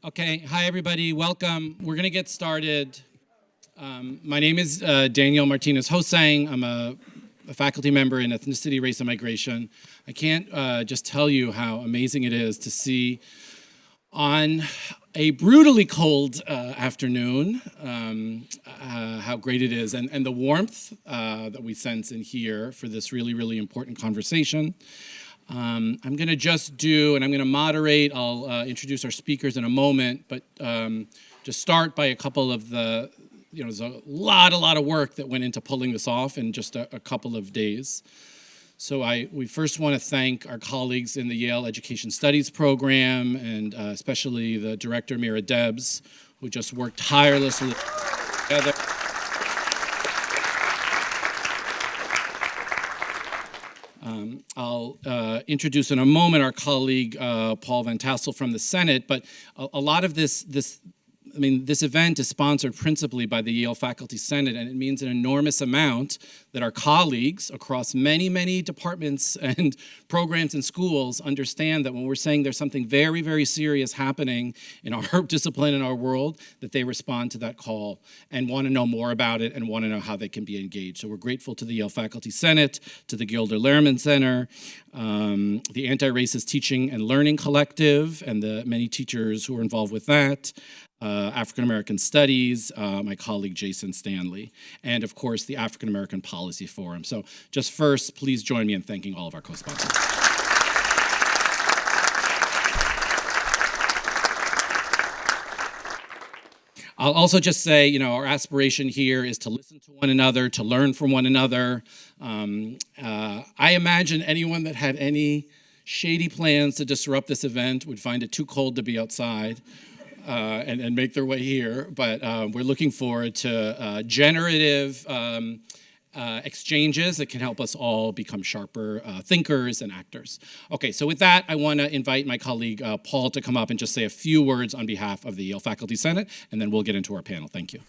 Okay, hi everybody, welcome. We're gonna get started. My name is Daniel HoSang. I'm a faculty member in ethnicity, race, and migration. I can't just tell you how amazing it is to see on a brutally cold afternoon how great it is and the warmth that we sense in here for this really, really important conversation. I'm going to just do, and I'm going to moderate, I'll introduce our speakers in a moment, but just start by a couple of the, there's a lot of work that went into pulling this off in just a couple of days. So we first want to thank our colleagues in the Yale Education Studies program, and especially the director, Mira Debs, who just worked tirelessly together. I'll introduce in a moment our colleague, Paul Van Tassel from the Senate, but a lot of this event is sponsored principally by the Yale Faculty Senate, and it means an enormous amount that our colleagues across many, many departments and programs and schools understand that when we're saying there's something very, very serious happening in our discipline, in our world, that they respond to that call and want to know more about it and want to know how they can be engaged. So we're grateful to the Yale Faculty Senate, to the Gilder Lehrman Center, the Anti-Racist Teaching and Learning Collective, and the many teachers who are involved with that, African American Studies, my colleague Jason Stanley, and of course the African American Policy Forum. So just first, please join me in thanking all of our co-sponsors. I'll also just say, our aspiration here is to listen to one another, to learn from one another. I imagine anyone that had any shady plans to disrupt this event would find it too cold to be outside. And make their way here, but we're looking forward to generative exchanges that can help us all become sharper thinkers and actors. Okay, so with that, I want to invite my colleague Paul to come up and just say a few words on behalf of the Yale Faculty Senate, and then we'll get into our panel. Thank you.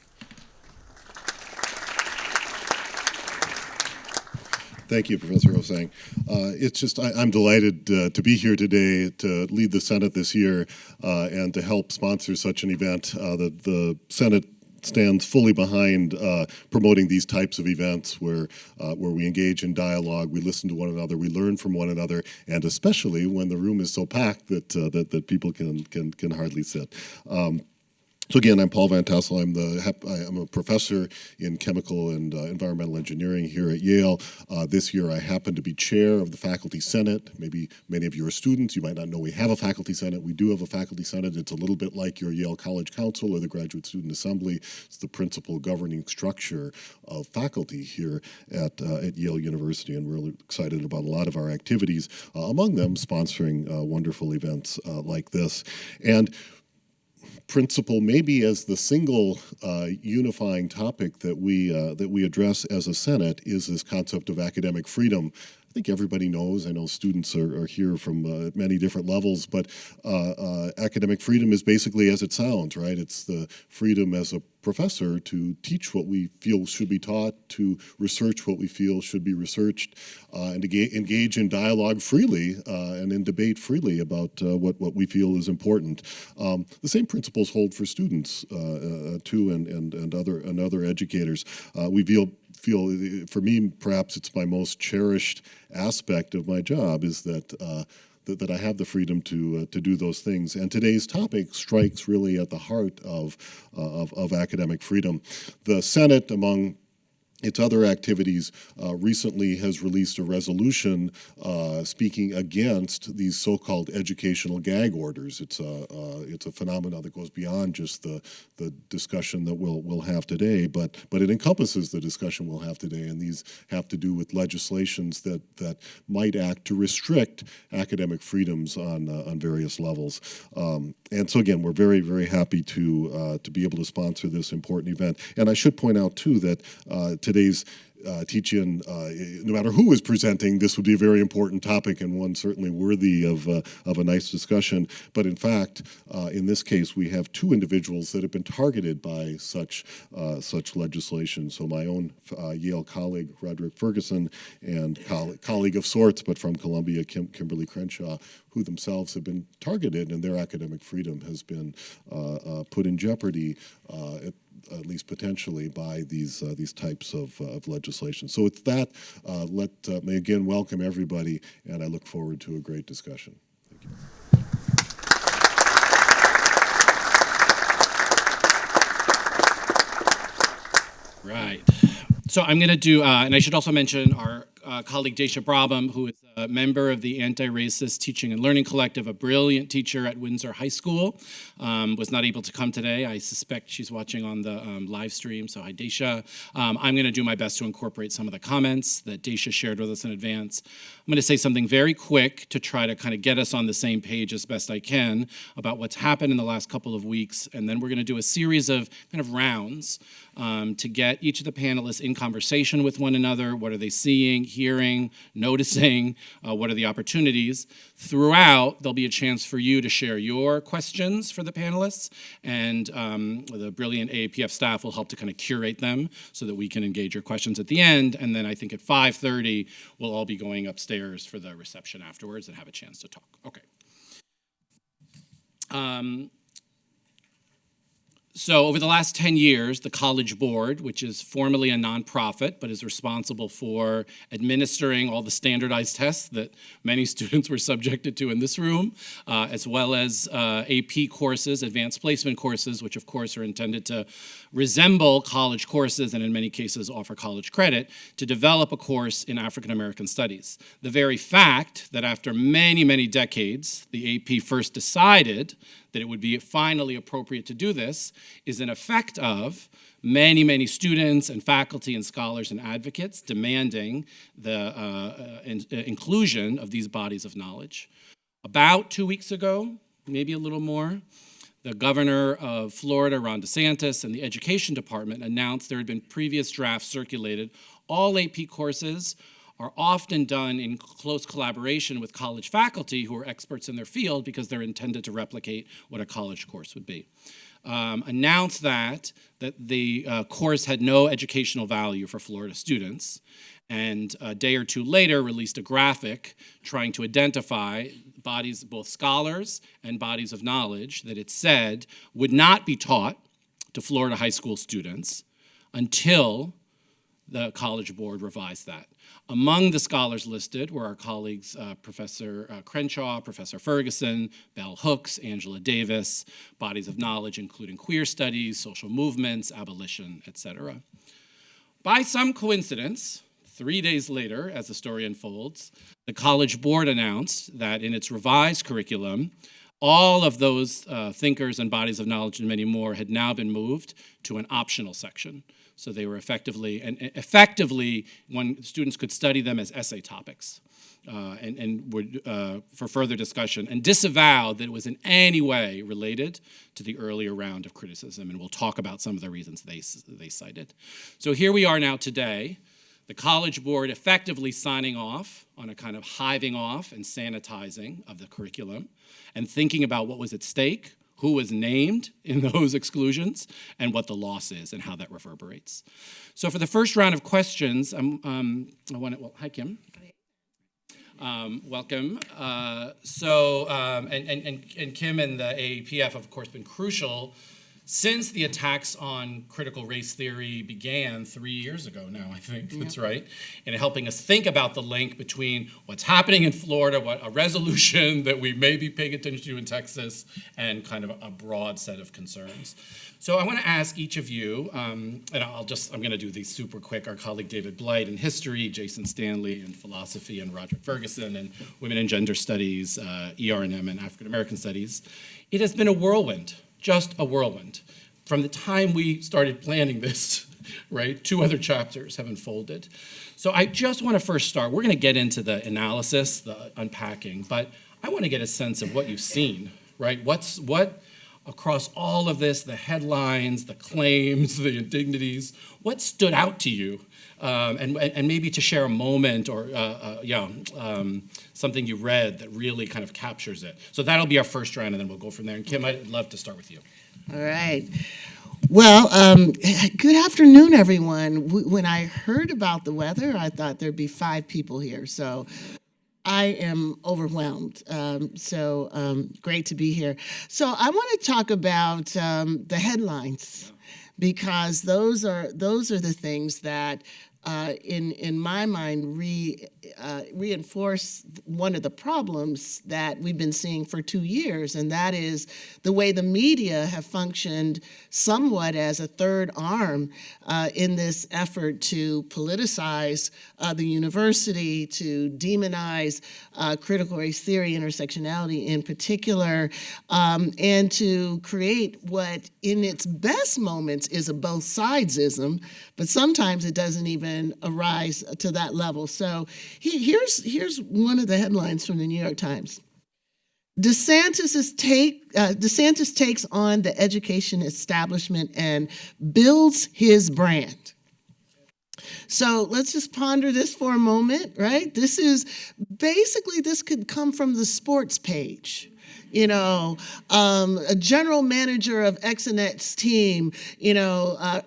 Thank you, Professor HoSang. I'm delighted to be here today to lead the Senate this year and to help sponsor such an event. The Senate stands fully behind promoting these types of events where we engage in dialogue, we listen to one another, we learn from one another, and especially when the room is so packed that people can hardly sit. So again, I'm Paul Van Tassel. I'm a professor in chemical and environmental engineering here at Yale. This year I happen to be chair of the Faculty Senate. Maybe many of you are students. You might not know we have a Faculty Senate. We do have a Faculty Senate. It's a little bit like your Yale College Council or the Graduate Student Assembly. It's the principal governing structure of faculty here at Yale University, and we're really excited about a lot of our activities, among them sponsoring wonderful events like this. And principle, maybe as the single unifying topic that we address as a Senate, is this concept of academic freedom. I think everybody knows, I know students are here from many different levels, but academic freedom is basically as it sounds, right? It's the freedom as a professor to teach what we feel should be taught, to research what we feel should be researched, and to engage in dialogue freely and in debate freely about what we feel is important. The same principles hold for students too, and other educators. We feel for me, perhaps it's my most cherished aspect of my job is that I have the freedom to do those things. And today's topic strikes really at the heart of academic freedom. The Senate, among its other activities, recently has released a resolution speaking against these so-called educational gag orders. It's a phenomenon that goes beyond just the discussion that we'll have today, but it encompasses the discussion we'll have today, and these have to do with legislations that might act to restrict academic freedoms on various levels. And so again, we're very, very happy to be able to sponsor this important event. And I should point out too that today's teach-in, no matter who is presenting, this would be a very important topic and one certainly worthy of a nice discussion. But in fact, in this case, we have two individuals that have been targeted by such legislation. So my own Yale colleague, Roderick Ferguson, and colleague of sorts, but from Columbia, Kimberlé Crenshaw, who themselves have been targeted and their academic freedom has been put in jeopardy, at least potentially, by these types of legislation. So with that, let me again welcome everybody, and I look forward to a great discussion. Thank you. Right. So I'm going to do, and I should also mention our colleague Daisha Brabham, who is a member of the Anti-Racist Teaching and Learning Collective, a brilliant teacher at Windsor High School, was not able to come today. I suspect she's watching on the live stream, so hi Daisha. I'm going to do my best to incorporate some of the comments that Daisha shared with us in advance. I'm going to say something very quick to try to kind of get us on the same page as best I can about what's happened in the last couple of weeks, and then we're going to do a series of kind of rounds to get each of the panelists in conversation with one another. What are they seeing, hearing, noticing? What are the opportunities? Throughout, there'll be a chance for you to share your questions for the panelists, and the brilliant AAPF staff will help to kind of curate them so that we can engage your questions at the end. And then I think at 5:30, we'll all be going upstairs for the reception afterwards and have a chance to talk. Okay. So over the last 10 years, the College Board, which is formally a nonprofit but is responsible for administering all the standardized tests that many students were subjected to in this room, as well as AP courses, advanced placement courses, which of course are intended to resemble college courses and in many cases offer college credit, to develop a course in African American studies. The very fact that after many, many decades, the AP first decided that it would be finally appropriate to do this is an effect of many, many students and faculty and scholars and advocates demanding the inclusion of these bodies of knowledge. About 2 weeks ago, maybe a little more, the governor of Florida, Ron DeSantis, and the education department announced there had been previous drafts circulated. All AP courses are often done in close collaboration with college faculty who are experts in their field because they're intended to replicate what a college course would be. Announced that the course had no educational value for Florida students, and a day or two later released a graphic trying to identify bodies, both scholars and bodies of knowledge, that it said would not be taught to Florida high school students until the College Board revised that. Among the scholars listed were our colleagues, Professor Crenshaw, Professor Ferguson, Bell Hooks, Angela Davis, bodies of knowledge including queer studies, social movements, abolition, etc. By some coincidence, 3 days later, as the story unfolds, the College Board announced that in its revised curriculum, all of those thinkers and bodies of knowledge and many more had now been moved to an optional section. So they were effectively, when students could study them as essay topics and would, for further discussion, and disavowed that it was in any way related to the earlier round of criticism. And we'll talk about some of the reasons they cited. So here we are now today, the College Board effectively signing off on a kind of hiving off and sanitizing of the curriculum and thinking about what was at stake, who was named in those exclusions, and what the loss is and how that reverberates. So for the first round of questions, hi Kim. Welcome. And Kim and the AAPF have of course been crucial since the attacks on critical race theory began 3 years ago now, I think, that's right, and helping us think about the link between what's happening in Florida, what a resolution that we may be paying attention to in Texas, and kind of a broad set of concerns. So I want to ask each of you, and I'm going to do these super quick, our colleague David Blight in history, Jason Stanley in philosophy, and Roderick Ferguson in women and gender studies, ER&M and African American studies. It has been a whirlwind. Just a whirlwind. From the time we started planning this, right, 2 other chapters have unfolded. So I just want to first start. We're going to get into the analysis, the unpacking, but I want to get a sense of what you've seen, right? What across all of this, the headlines, the claims, the indignities, what stood out to you? And maybe to share a moment or something you read that really kind of captures it. So that'll be our first round, and then we'll go from there. And Kim, I'd love to start with you. All right. Well, good afternoon, everyone. When I heard about the weather, I thought there'd be 5 people here. So I am overwhelmed. Great to be here. So I want to talk about the headlines because those are the things that, in my mind, reinforce one of the problems that we've been seeing for 2 years, and that is the way the media have functioned somewhat as a third arm in this effort to politicize the university, to demonize critical race theory, intersectionality in particular, and to create what in its best moments is a both sidesism, but sometimes it doesn't even arise to that level. So here's one of the headlines from the New York Times. DeSantis takes on the education establishment and builds his brand. So let's just ponder this for a moment, right? This could come from the sports page. A general manager of X and X team,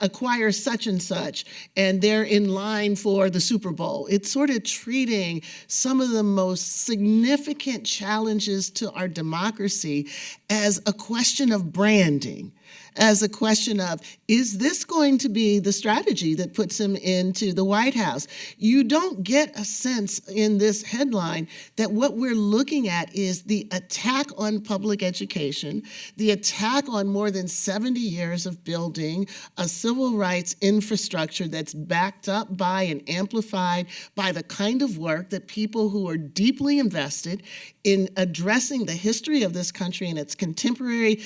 acquires such and such, and they're in line for the Super Bowl. It's sort of treating some of the most significant challenges to our democracy as a question of branding, as a question of, is this going to be the strategy that puts him into the White House? You don't get a sense in this headline that what we're looking at is the attack on public education, the attack on more than 70 years of building a civil rights infrastructure that's backed up by and amplified by the kind of work that people who are deeply invested in addressing the history of this country and its contemporary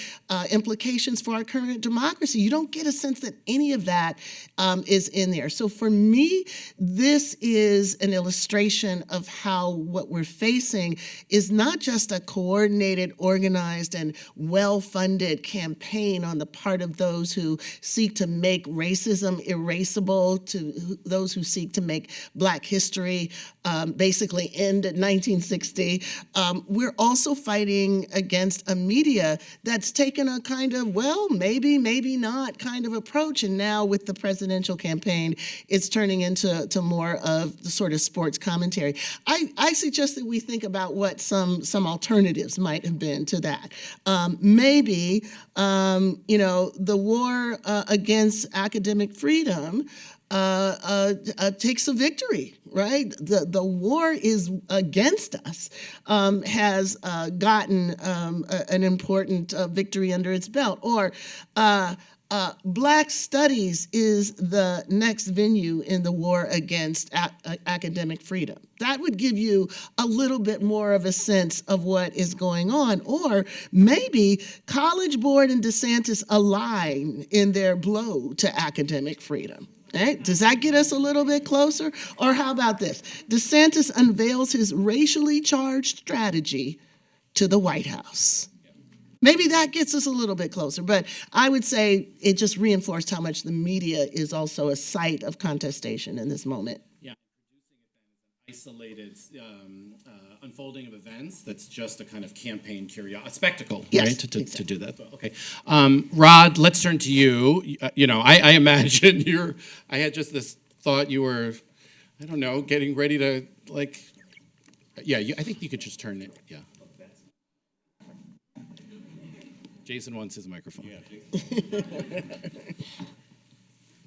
implications for our current democracy. You don't get a sense that any of that is in there. So for me, this is an illustration of how what we're facing is not just a coordinated, organized, and well-funded campaign on the part of those who seek to make racism erasable, to those who seek to make Black history basically end at 1960. We're also fighting against a media that's taken a kind of, well, maybe not kind of approach. And now with the presidential campaign, it's turning into more of the sort of sports commentary. I suggest that we think about what some alternatives might have been to that. Maybe, the war against academic freedom takes a victory, right? The war is against us, has gotten an important victory under its belt. Or Black Studies is the next venue in the war against academic freedom. That would give you a little bit more of a sense of what is going on. Or maybe College Board and DeSantis align in their blow to academic freedom. Right? Does that get us a little bit closer? Or how about this? DeSantis unveils his racially charged strategy to the White House. Maybe that gets us a little bit closer, but I would say it just reinforced how much the media is also a site of contestation in this moment. Yeah, isolated unfolding of events that's just a kind of campaign a spectacle, yes, right, to exactly. do that. Okay. Rod, let's turn to you. I imagine I had just this thought you were, I don't know, getting ready to, I think you could just turn it, yeah. Jason wants his microphone.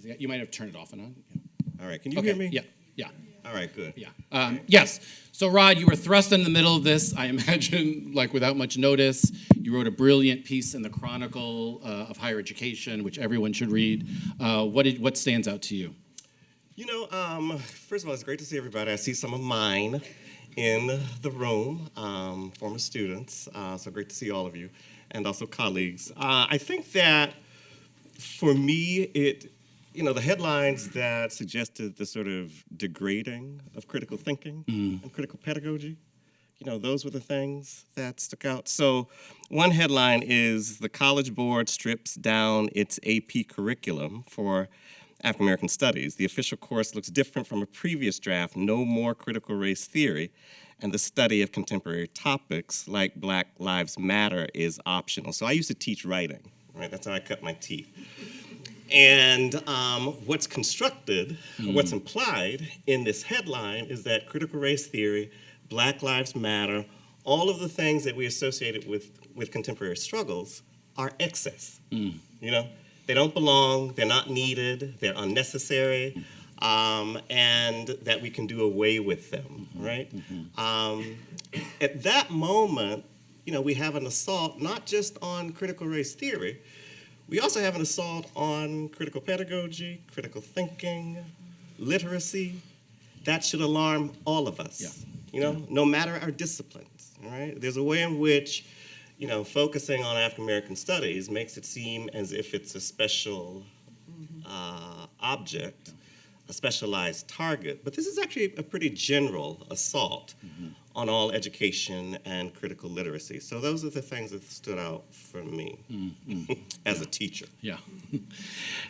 Yeah, you might have turned it off and on. Yeah. All right, can you hear me? Yeah. All right, good. Yeah. Yes. So, Rod, you were thrust in the middle of this, I imagine, without much notice. You wrote a brilliant piece in the Chronicle of Higher Education, which everyone should read. What stands out to you? First of all, it's great to see everybody. I see some of mine in the room, former students. So great to see all of you, and also colleagues. I think that for me, the headlines that suggested the sort of degrading of critical thinking and critical pedagogy, those were the things that stuck out. So one headline is the College Board strips down its AP curriculum for African American Studies. The official course looks different from a previous draft, no more critical race theory, and the study of contemporary topics like Black Lives Matter is optional. So I used to teach writing, right? That's how I cut my teeth. And what's constructed, what's implied in this headline is that critical race theory Black Lives Matter, all of the things that we associated with contemporary struggles are excess. You know, they don't belong, they're not needed, they're unnecessary, and that we can do away with them, right? At that moment, you know, we have an assault not just on critical race theory, we also have an assault on critical pedagogy, critical thinking, literacy. That should alarm all of us, you know, no matter our disciplines, all right? There's a way in which, you know, focusing on African American studies makes it seem as if it's a special object, a specialized target, but this is actually a pretty general assault on all education and critical literacy. So those are the things that stood out for me as a teacher. Yeah.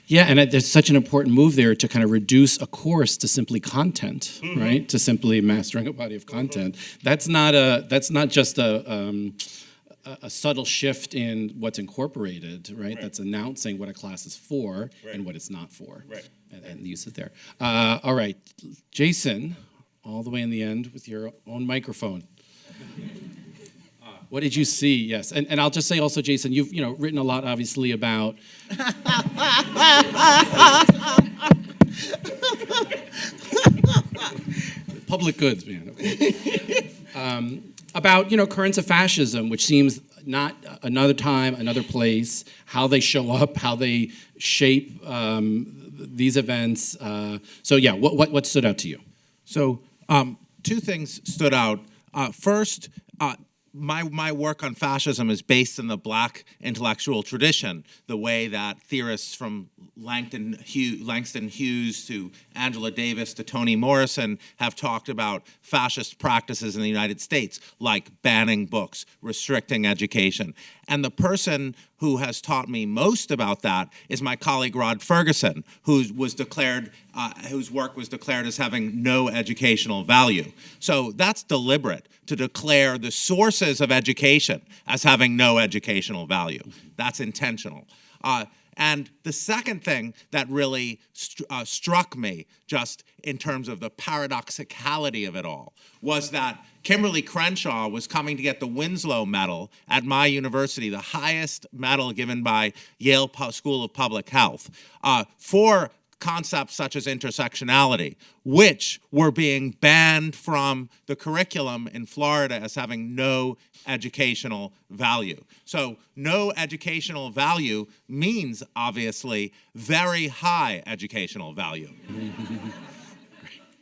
Yeah, and there's such an important move there to kind of reduce a course to simply content, right? To simply mastering a body of content. That's not just a subtle shift in what's incorporated, right? That's announcing what a class is for and what it's not for. Right. And the use it there. All right, Jason, all the way in the end with your own microphone. What did you see? Yes, and I'll just say also, Jason, you've written a lot, obviously, about public goods, man. Okay. About currents of fascism, which seems not another time, another place, how they show up, how they shape these events. So yeah, what stood out to you? So two things stood out. First, my work on fascism is based in the Black intellectual tradition, the way that theorists from Langston Hughes to Angela Davis to Toni Morrison have talked about fascist practices in the United States, like banning books, restricting education. And the person who has taught me most about that is my colleague Rod Ferguson, whose work was declared as having no educational value. So that's deliberate, to declare the sources of education as having no educational value. That's intentional. And the second thing that really struck me, just in terms of the paradoxicality of it all, was that Kimberlé Crenshaw was coming to get the Winslow Medal at my university, the highest medal given by Yale School of Public Health, for concepts such as intersectionality, which were being banned from the curriculum in Florida as having no educational value. So no educational value means, obviously, very high educational value.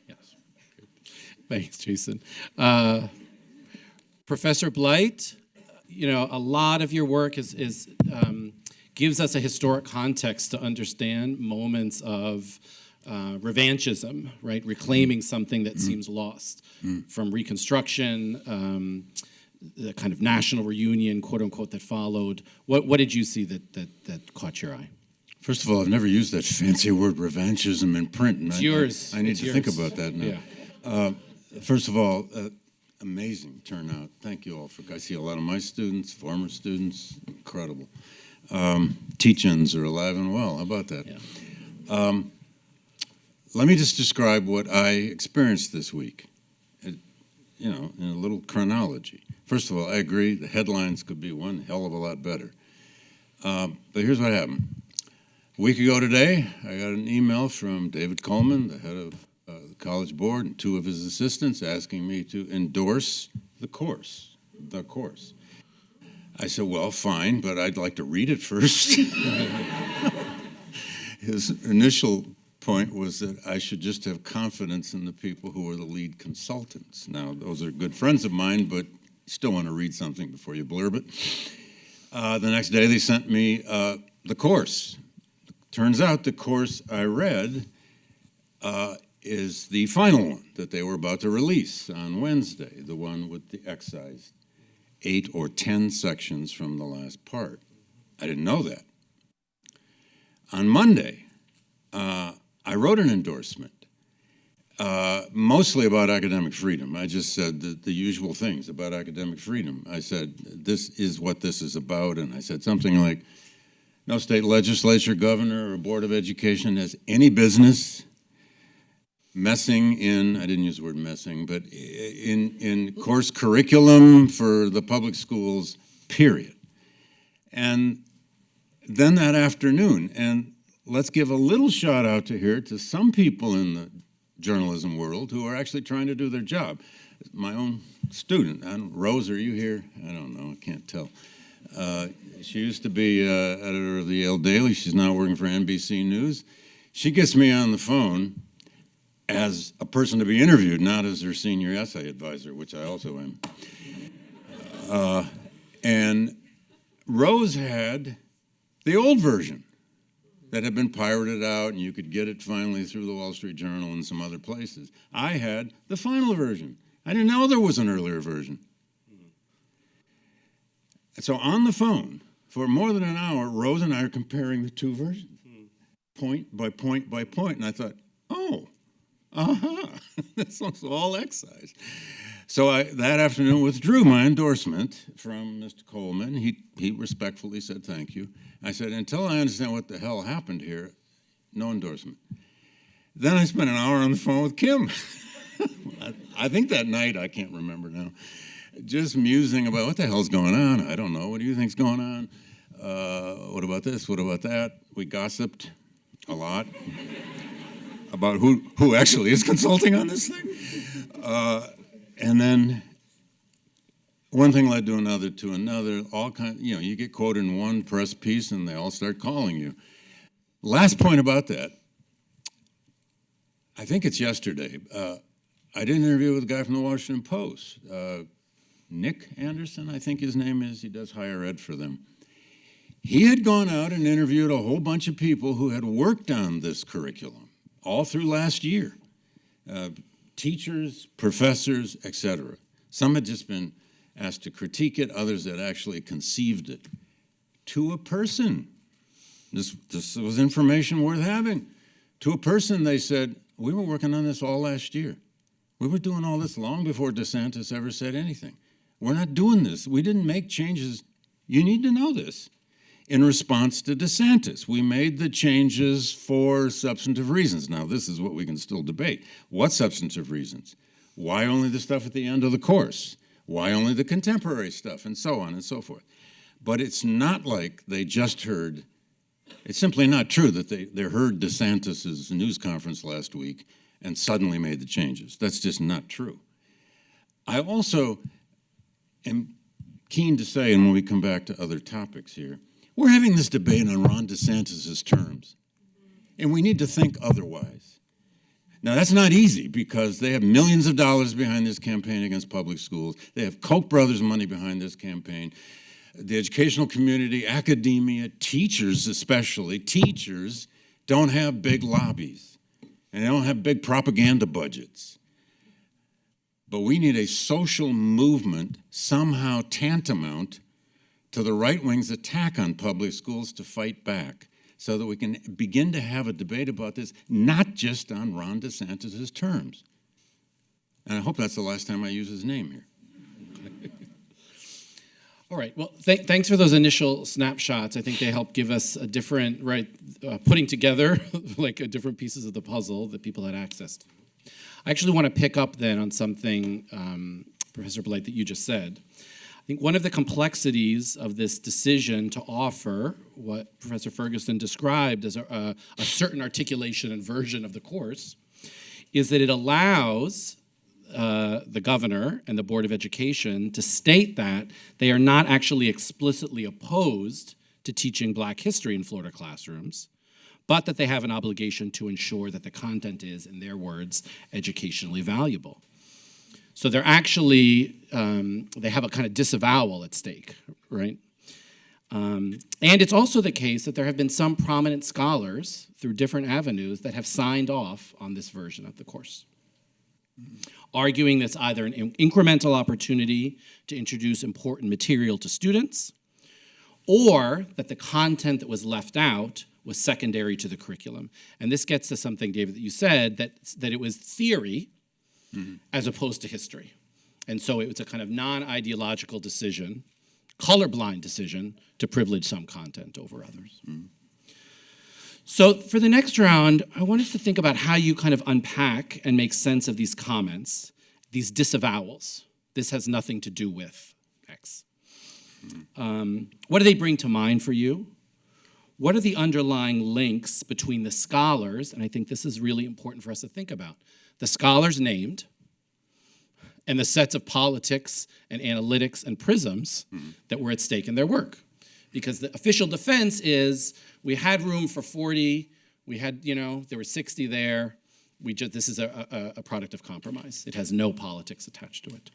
Yes. Thanks, Jason. Professor Blight, a lot of your work is gives us a historic context to understand moments of revanchism, right? Reclaiming something that seems lost, from Reconstruction, the kind of national reunion, quote unquote, that followed. What did you see that caught your eye? First of all, I've never used that fancy word revanchism in print. And It's yours. I need It's to yours. think about that now. Yeah. First of all, amazing turnout. Thank you all. I see a lot of my students, former students, incredible. Teach-ins are alive and well. How about that? Yeah. Let me just describe what I experienced this week, in a little chronology. First of all, I agree the headlines could be one hell of a lot better. But here's what happened. A week ago today, I got an email from David Coleman, the head of the College Board, and two of his assistants asking me to endorse the course. I said, well, fine, but I'd like to read it first. His initial point was that I should just have confidence in the people who are the lead consultants. Now, those are good friends of mine, but you still want to read something before you blurb it. The next day, they sent me the course. Turns out the course I read is the final one that they were about to release on Wednesday, the one with the excised 8 or 10 sections from the last part. I didn't know that. On Monday, I wrote an endorsement, mostly about academic freedom. I just said the usual things about academic freedom. I said, this is what this is about, and I said something like, no state legislature, governor, or board of education has any business messing in, I didn't use the word messing, but in course curriculum for the public schools, period. And then that afternoon, and let's give a little shout out to some people in the journalism world who are actually trying to do their job. My own student, Rose, are you here? I don't know, I can't tell. She used to be editor of the Yale Daily. She's now working for NBC News. She gets me on the phone as a person to be interviewed, not as her senior essay advisor, which I also am. And Rose had the old version that had been pirated out, and you could get it finally through the Wall Street Journal and some other places. I had the final version. I didn't know there was an earlier version. So on the phone, for more than an hour, Rose and I are comparing the two versions, point by point by point. And I thought, oh, this looks all excised. So I, that afternoon, withdrew my endorsement from Mr. Coleman. He respectfully said thank you. I said, until I understand what the hell happened here, no endorsement. Then I spent an hour on the phone with Kim. I think that night, I can't remember now, just musing about what the hell's going on. I don't know. What do you think's going on? What about this? What about that? We gossiped a lot about who actually is consulting on this thing. And then one thing led to another, all kind, you get quoted in one press piece and they all start calling you. Last point about that, I think it's yesterday. I did an interview with a guy from the Washington Post, Nick Anderson, I think his name is. He does higher ed for them. He had gone out and interviewed a whole bunch of people who had worked on this curriculum all through last year. Teachers, professors, etc. Some had just been asked to critique it, others had actually conceived it. To a person, this was information worth having. To a person, they said, we were working on this all last year. We were doing all this long before DeSantis ever said anything. We're not doing this. We didn't make changes. You need to know this. In response to DeSantis, we made the changes for substantive reasons. Now, this is what we can still debate. What substantive reasons? Why only the stuff at the end of the course? Why only the contemporary stuff? And so on and so forth. But it's not like they just heard, it's simply not true that they heard DeSantis' news conference last week and suddenly made the changes. That's just not true. I also am keen to say, and when we come back to other topics here, we're having this debate on Ron DeSantis' terms, and we need to think otherwise. Now, that's not easy because they have millions of dollars behind this campaign against public schools. They have Koch brothers' money behind this campaign. The educational community, academia, teachers especially, teachers don't have big lobbies, and they don't have big propaganda budgets. But we need a social movement somehow tantamount to the right wing's attack on public schools to fight back so that we can begin to have a debate about this, not just on Ron DeSantis' terms. And I hope that's the last time I use his name here. All right. Well, thanks for those initial snapshots. I think they help give us a different, putting together like different pieces of the puzzle that people had access to. I actually want to pick up then on something, Professor Blight, that you just said. I think one of the complexities of this decision to offer what Professor Ferguson described as a certain articulation and version of the course is that it allows the governor and the Board of Education to state that they are not actually explicitly opposed to teaching Black history in Florida classrooms, but that they have an obligation to ensure that the content is, in their words, educationally valuable. So they're actually, they have a kind of disavowal at stake, right? And it's also the case that there have been some prominent scholars through different avenues that have signed off on this version of the course, arguing that's either an incremental opportunity to introduce important material to students, or that the content that was left out was secondary to the curriculum. And this gets to something, David, that you said, that it was theory, as opposed to history. And so it was a kind of non-ideological decision, colorblind decision, to privilege some content over others. So for the next round, I want us to think about how you kind of unpack and make sense of these comments, these disavowals. This has nothing to do with X. What do they bring to mind for you? What are the underlying links between the scholars, and I think this is really important for us to think about, the scholars named and the sets of politics and analytics and prisms that were at stake in their work? Because the official defense is, we had room for 40, we had, there were 60 there, this is a product of compromise. It has no politics attached to it.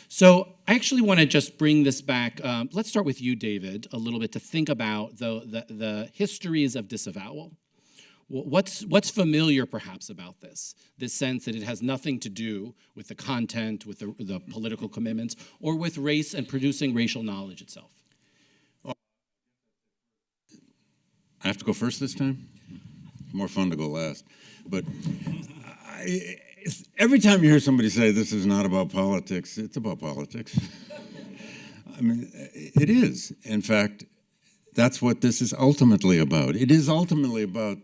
So I actually want to just bring this back. Let's start with you, David, a little bit to think about the histories of disavowal. What's familiar, perhaps, about this sense that it has nothing to do with the content, with the political commitments, or with race and producing racial knowledge itself? I have to go first this time? More fun to go last. But every time you hear somebody say this is not about politics, it's about politics. I mean, it is. In fact, that's what this is ultimately about. It is ultimately about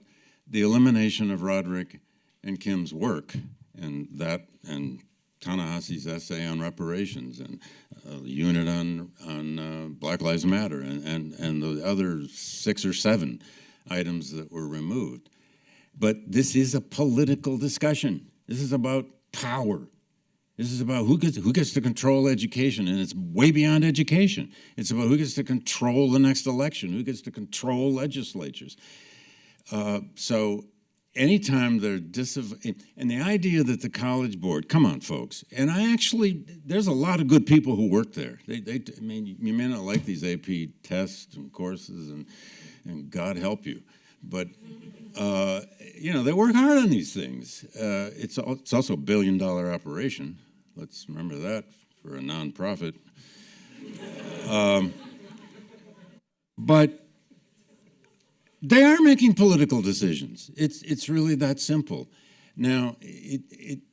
the elimination of Roderick and Kim's work, and Ta-Nehisi's essay on reparations, and the unit on Black Lives Matter, and the other 6 or 7 items that were removed. But this is a political discussion. This is about power. This is about who gets to control education, and it's way beyond education. It's about who gets to control the next election, who gets to control legislatures. So anytime they're and the idea that the College Board, come on, folks, and there's a lot of good people who work there. I mean, you may not like these AP tests and courses, and God help you, but they work hard on these things. It's also a $1 billion operation. Let's remember that for a nonprofit. But they are making political decisions. It's really that simple. Now,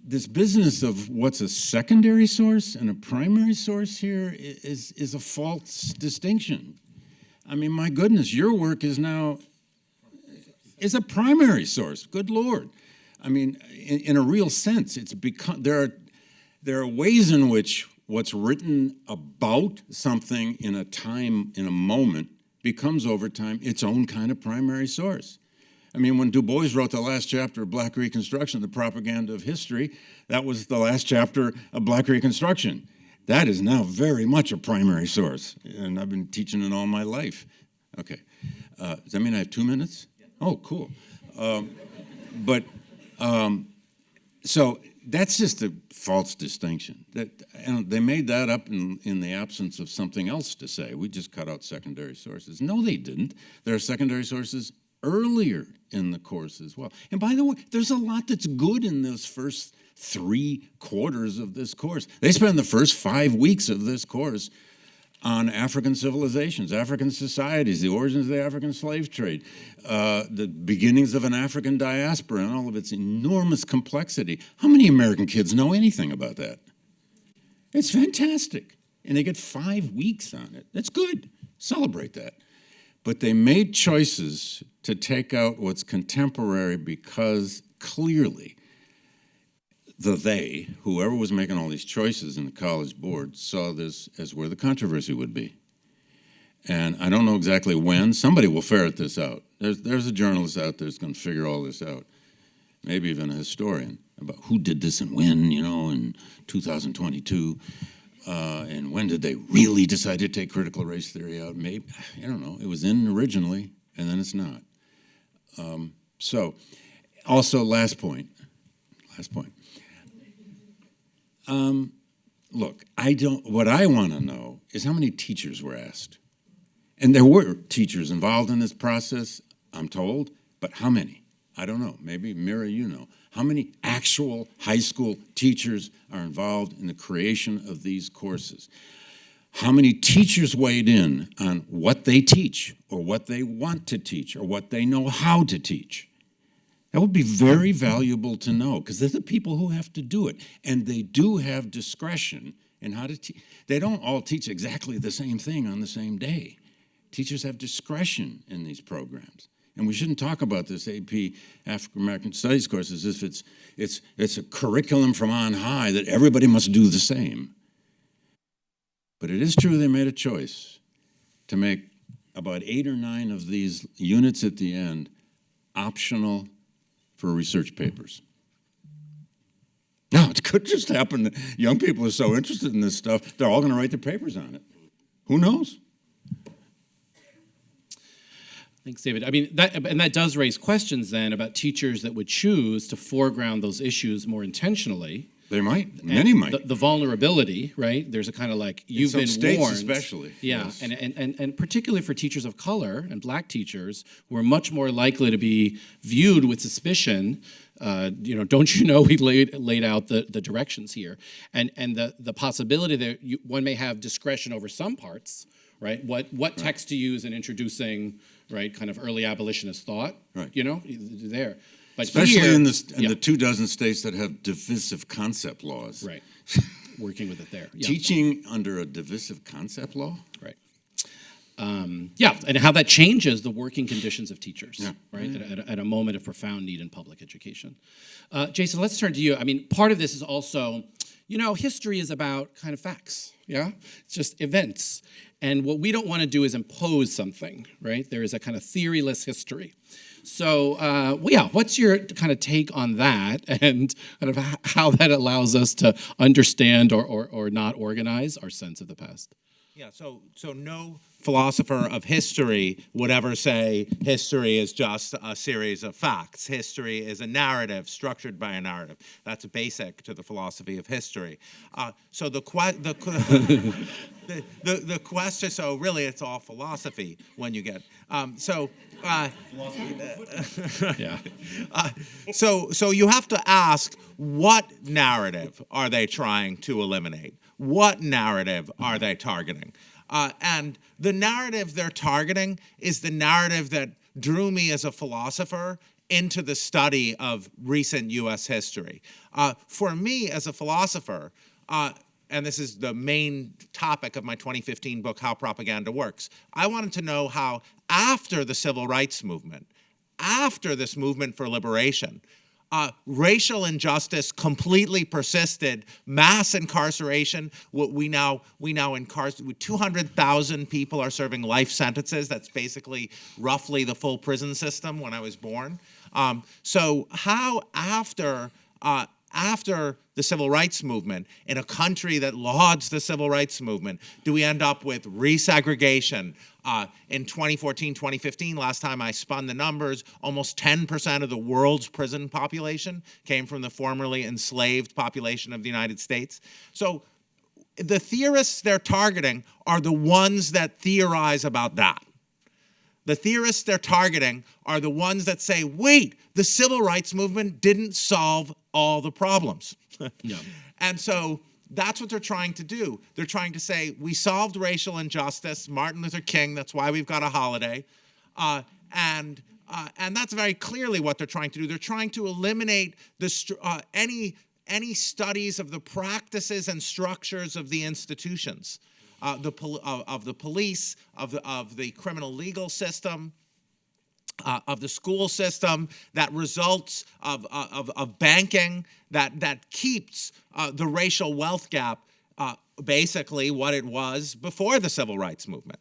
this business of what's a secondary source and a primary source here is a false distinction. I mean, my goodness, your work is a primary source. Good Lord. I mean, in a real sense, it's become there are ways in which what's written about something in a time, in a moment, becomes over time its own kind of primary source. I mean, when Du Bois wrote the last chapter of Black Reconstruction, The Propaganda of History, that was the last chapter of Black Reconstruction. That is now very much a primary source, and I've been teaching it all my life. Okay. Does that mean I have 2 minutes? Oh, cool. So that's just a false distinction. And they made that up in the absence of something else to say. We just cut out secondary sources. No, they didn't. There are secondary sources earlier in the course as well. And by the way, there's a lot that's good in those first 3 quarters of this course. They spend the first 5 weeks of this course on African civilizations, African societies, the origins of the African slave trade, the beginnings of an African diaspora and all of its enormous complexity. How many American kids know anything about that? It's fantastic. And they get 5 weeks on it. That's good. Celebrate that. But they made choices to take out what's contemporary because clearly whoever was making all these choices in the College Board, saw this as where the controversy would be. And I don't know exactly when. Somebody will ferret this out. There's a journalist out there that's going to figure all this out. Maybe even a historian about who did this and when, in 2022. And when did they really decide to take critical race theory out? Maybe, I don't know. It was in originally, and then it's not. Also, last point. Look, what I want to know is how many teachers were asked. And there were teachers involved in this process, I'm told, but how many? I don't know. Maybe, Mira, you know. How many actual high school teachers are involved in the creation of these courses? How many teachers weighed in on what they teach, or what they want to teach, or what they know how to teach? That would be very valuable to know, because they're the people who have to do it. And they do have discretion in how to teach. They don't all teach exactly the same thing on the same day. Teachers have discretion in these programs. And we shouldn't talk about this AP African American Studies course as if it's a curriculum from on high that everybody must do the same. But it is true they made a choice to make about 8 or 9 of these units at the end optional for research papers. Now, it could just happen that young people are so interested in this stuff, they're all going to write their papers on it. Who knows? Thanks, David. I mean, that does raise questions then about teachers that would choose to foreground those issues more intentionally. They might. Many might. The vulnerability, right? There's a kind of like, you've some been states warned. especially. Yeah, Yes. and particularly for teachers of color and black teachers who are much more likely to be viewed with suspicion. Don't you know we laid out the directions here, and the possibility that one may have discretion over some parts, right? What text to use in introducing, right, kind of early abolitionist thought, Right. There. But Especially here, in the 24 states that have divisive concept laws. right, working with it there. Yeah. Teaching under a divisive concept law? Right. And how that changes the working conditions of teachers, Yeah. right, at a moment of profound need in public education. Jason, let's turn to you. I mean, part of this is also, history is about kind of facts, yeah? It's just events. And what we don't want to do is impose something, right? There is a kind of theoryless history. So, what's your kind of take on that and kind of how that allows us to understand or not organize our sense of the past? Yeah, so no philosopher of history would ever say history is just a series of facts. History is a narrative structured by a narrative. That's basic to the philosophy of history. So the question. So really, it's all philosophy when you get. Yeah. So you have to ask, what narrative are they trying to eliminate? What narrative are they targeting? And the narrative they're targeting is the narrative that drew me as a philosopher into the study of recent U.S. history. For me, as a philosopher, and this is the main topic of my 2015 book, How Propaganda Works, I wanted to know how, after the Civil Rights Movement, after this movement for liberation, racial injustice completely persisted. Mass incarceration. We now incarcerate 200,000 people are serving life sentences. That's basically roughly the full prison system when I was born. So how after the Civil Rights Movement, in a country that lauds the Civil Rights Movement, do we end up with resegregation? In 2014, 2015, last time I spun the numbers, almost 10% of the world's prison population came from the formerly enslaved population of the United States. So the theorists they're targeting are the ones that theorize about that. The theorists they're targeting are the ones that say, wait, the Civil Rights Movement didn't solve all the problems. Yeah. And so that's what they're trying to do. They're trying to say, we solved racial injustice, Martin Luther King, that's why we've got a holiday. And that's very clearly what they're trying to do. They're trying to eliminate any studies of the practices and structures of the institutions, of the police, of the criminal legal system, of the school system, that results of banking, that keeps the racial wealth gap basically what it was before the Civil Rights Movement.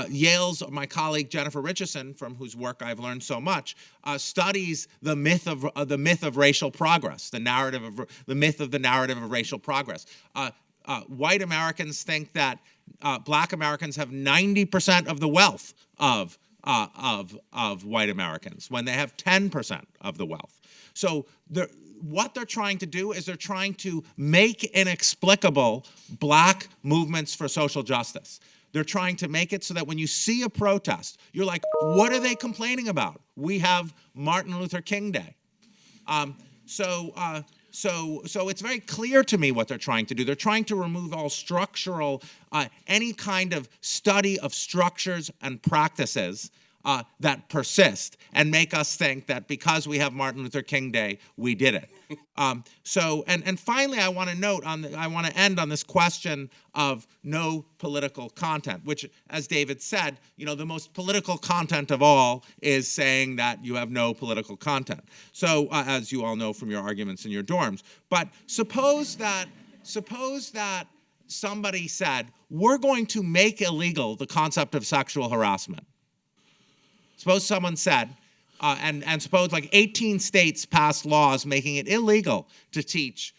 Yale's, my colleague Jennifer Richardson, from whose work I've learned so much, studies the myth of racial progress, the myth of the narrative of racial progress. White Americans think that Black Americans have 90% of the wealth of white Americans when they have 10% of the wealth. So what they're trying to do is they're trying to make inexplicable Black movements for social justice. They're trying to make it so that when you see a protest, you're like, what are they complaining about? We have Martin Luther King Day. So it's very clear to me what they're trying to do. They're trying to remove all structural, any kind of study of structures and practices that persist and make us think that because we have Martin Luther King Day, we did it. And finally, I want to end on this question of no political content, which, as David said, the most political content of all is saying that you have no political content. So, as you all know from your arguments in your dorms, but suppose that somebody said, we're going to make illegal the concept of sexual harassment. Suppose someone said, and suppose like 18 states passed laws making it illegal to teach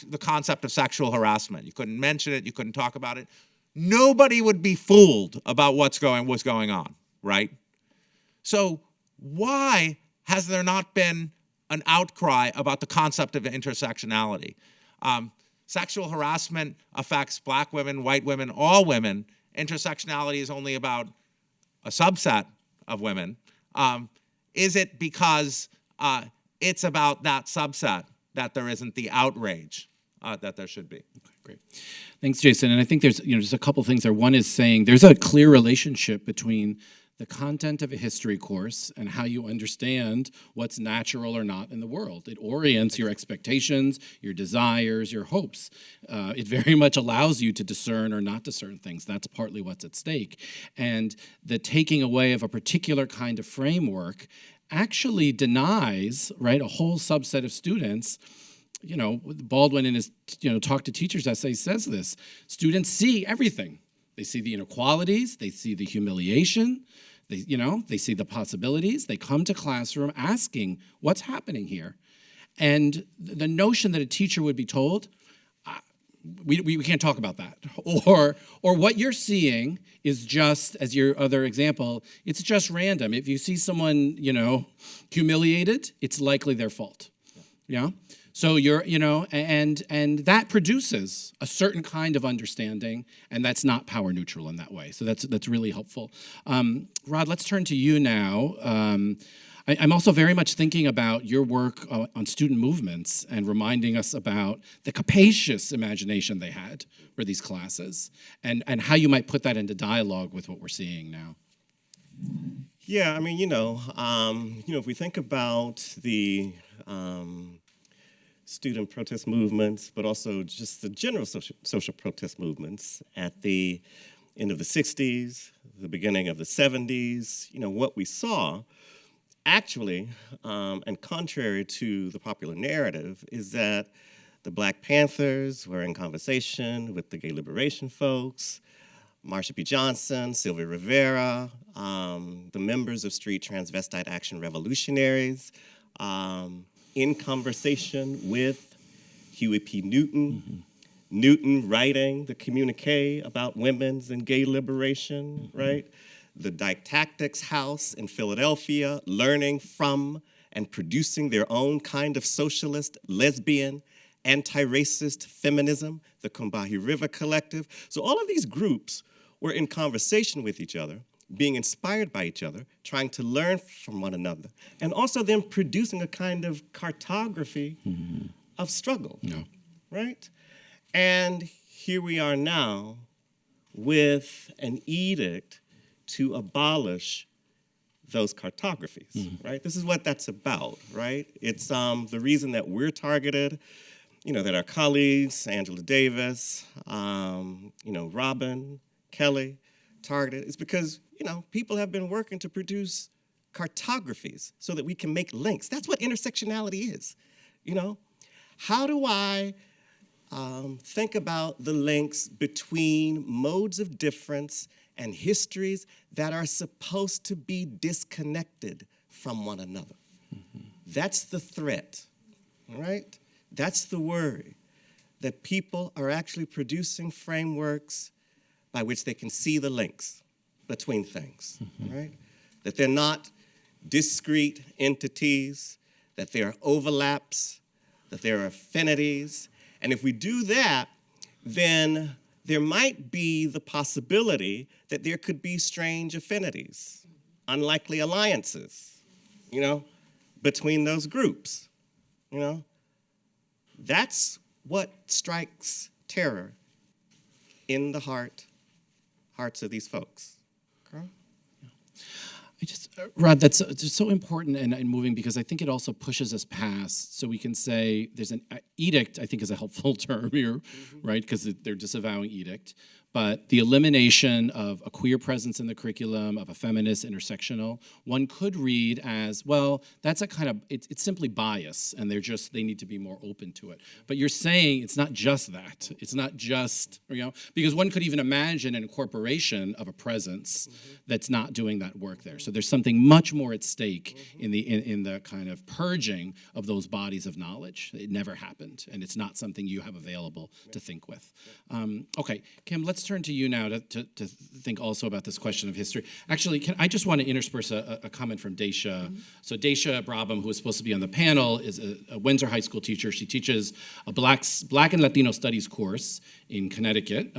the concept of sexual harassment. You couldn't mention it, you couldn't talk about it. Nobody would be fooled about what's going on, right? So why has there not been an outcry about the concept of intersectionality? Sexual harassment affects black women, white women, all women. Intersectionality is only about a subset of women. Is it because it's about that subset that there isn't the outrage that there should be? Okay, great. Thanks, Jason. And I think there's just a couple things there. One is saying there's a clear relationship between the content of a history course and how you understand what's natural or not in the world. It orients your expectations, your desires, your hopes. It very much allows you to discern or not discern things. That's partly what's at stake. And the taking away of a particular kind of framework actually denies, right, a whole subset of students. Baldwin in his Talk to Teachers essay says this. Students see everything. They see the inequalities, they see the humiliation, they see the possibilities. They come to classroom asking, what's happening here? And the notion that a teacher would be told, we can't talk about that. Or what you're seeing is just, as your other example, it's just random. If you see someone, humiliated, it's likely their fault. Yeah? So and that produces a certain kind of understanding, and that's not power neutral in that way. So that's really helpful. Rod, let's turn to you now. I'm also very much thinking about your work on student movements and reminding us about the capacious imagination they had for these classes, and how you might put that into dialogue with what we're seeing now. Yeah, I mean, if we think about the student protest movements, but also just the general social protest movements at the end of the 60s, the beginning of the 70s, what we saw actually, and contrary to the popular narrative, is that the Black Panthers were in conversation with the gay liberation folks, Marsha P. Johnson, Sylvia Rivera, the members of Street Transvestite Action Revolutionaries, in conversation with Huey P. Newton, mm-hmm. Newton writing the communique about women's and gay liberation, mm-hmm. right? The Didactics House in Philadelphia, learning from and producing their own kind of socialist, lesbian, anti-racist feminism, the Combahee River Collective. So all of these groups were in conversation with each other, being inspired by each other, trying to learn from one another, and also then producing a kind of cartography mm-hmm. of struggle, right? And here we are now with an edict to abolish those cartographies, mm-hmm. right? This is what that's about, right? It's the reason that we're targeted, that our colleagues, Angela Davis, Robin, Kelly, targeted, is because, people have been working to produce cartographies so that we can make links. That's what intersectionality is, How do I think about the links between modes of difference and histories that are supposed to be disconnected from one another? Mm-hmm. That's the threat, all right? That's the worry, that people are actually producing frameworks by which they can see the links between things, mm-hmm. right? That they're not discrete entities, that there are overlaps, that there are affinities. And if we do that, then there might be the possibility that there could be strange affinities, unlikely alliances, between those groups, That's what strikes terror in the hearts of these folks. Okay? Rod, that's just so important and moving, because I think it also pushes us past, so we can say there's an edict, I think is a helpful term here, right? Because they're disavowing edict. But the elimination of a queer presence in the curriculum, of a feminist, intersectional, one could read as, well, that's a kind of, it's simply bias, and they need to be more open to it. But you're saying it's not just that. It's not just, because one could even imagine an incorporation of a presence that's not doing that work there. So there's something much more at stake in the kind of purging of those bodies of knowledge. It never happened, and it's not something you have available to think with. Okay, Kim, let's turn to you now to think also about this question of history. Actually, I just want to intersperse a comment from Daisha. So Daisha Brabham, who is supposed to be on the panel, is a Windsor High School teacher. She teaches a Black and Latino Studies course in Connecticut.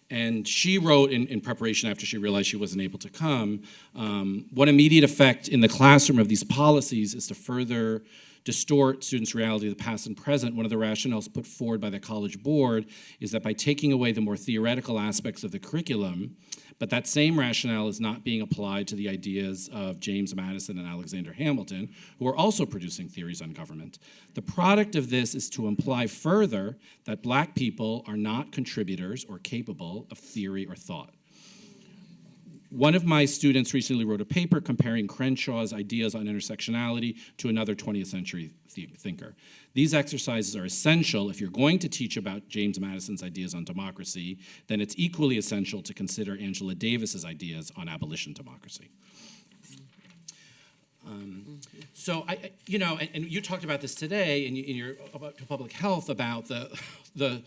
And she wrote in preparation after she realized she wasn't able to come, one immediate effect in the classroom of these policies is to further distort students' reality of the past and present. One of the rationales put forward by the College Board is that by taking away the more theoretical aspects of the curriculum, but that same rationale is not being applied to the ideas of James Madison and Alexander Hamilton, who are also producing theories on government. The product of this is to imply further that Black people are not contributors or capable of theory or thought. One of my students recently wrote a paper comparing Crenshaw's ideas on intersectionality to another 20th century thinker. These exercises are essential if you're going to teach about James Madison's ideas on democracy, then it's equally essential to consider Angela Davis's ideas on abolition democracy. So, and you talked about this today in your about public health, about the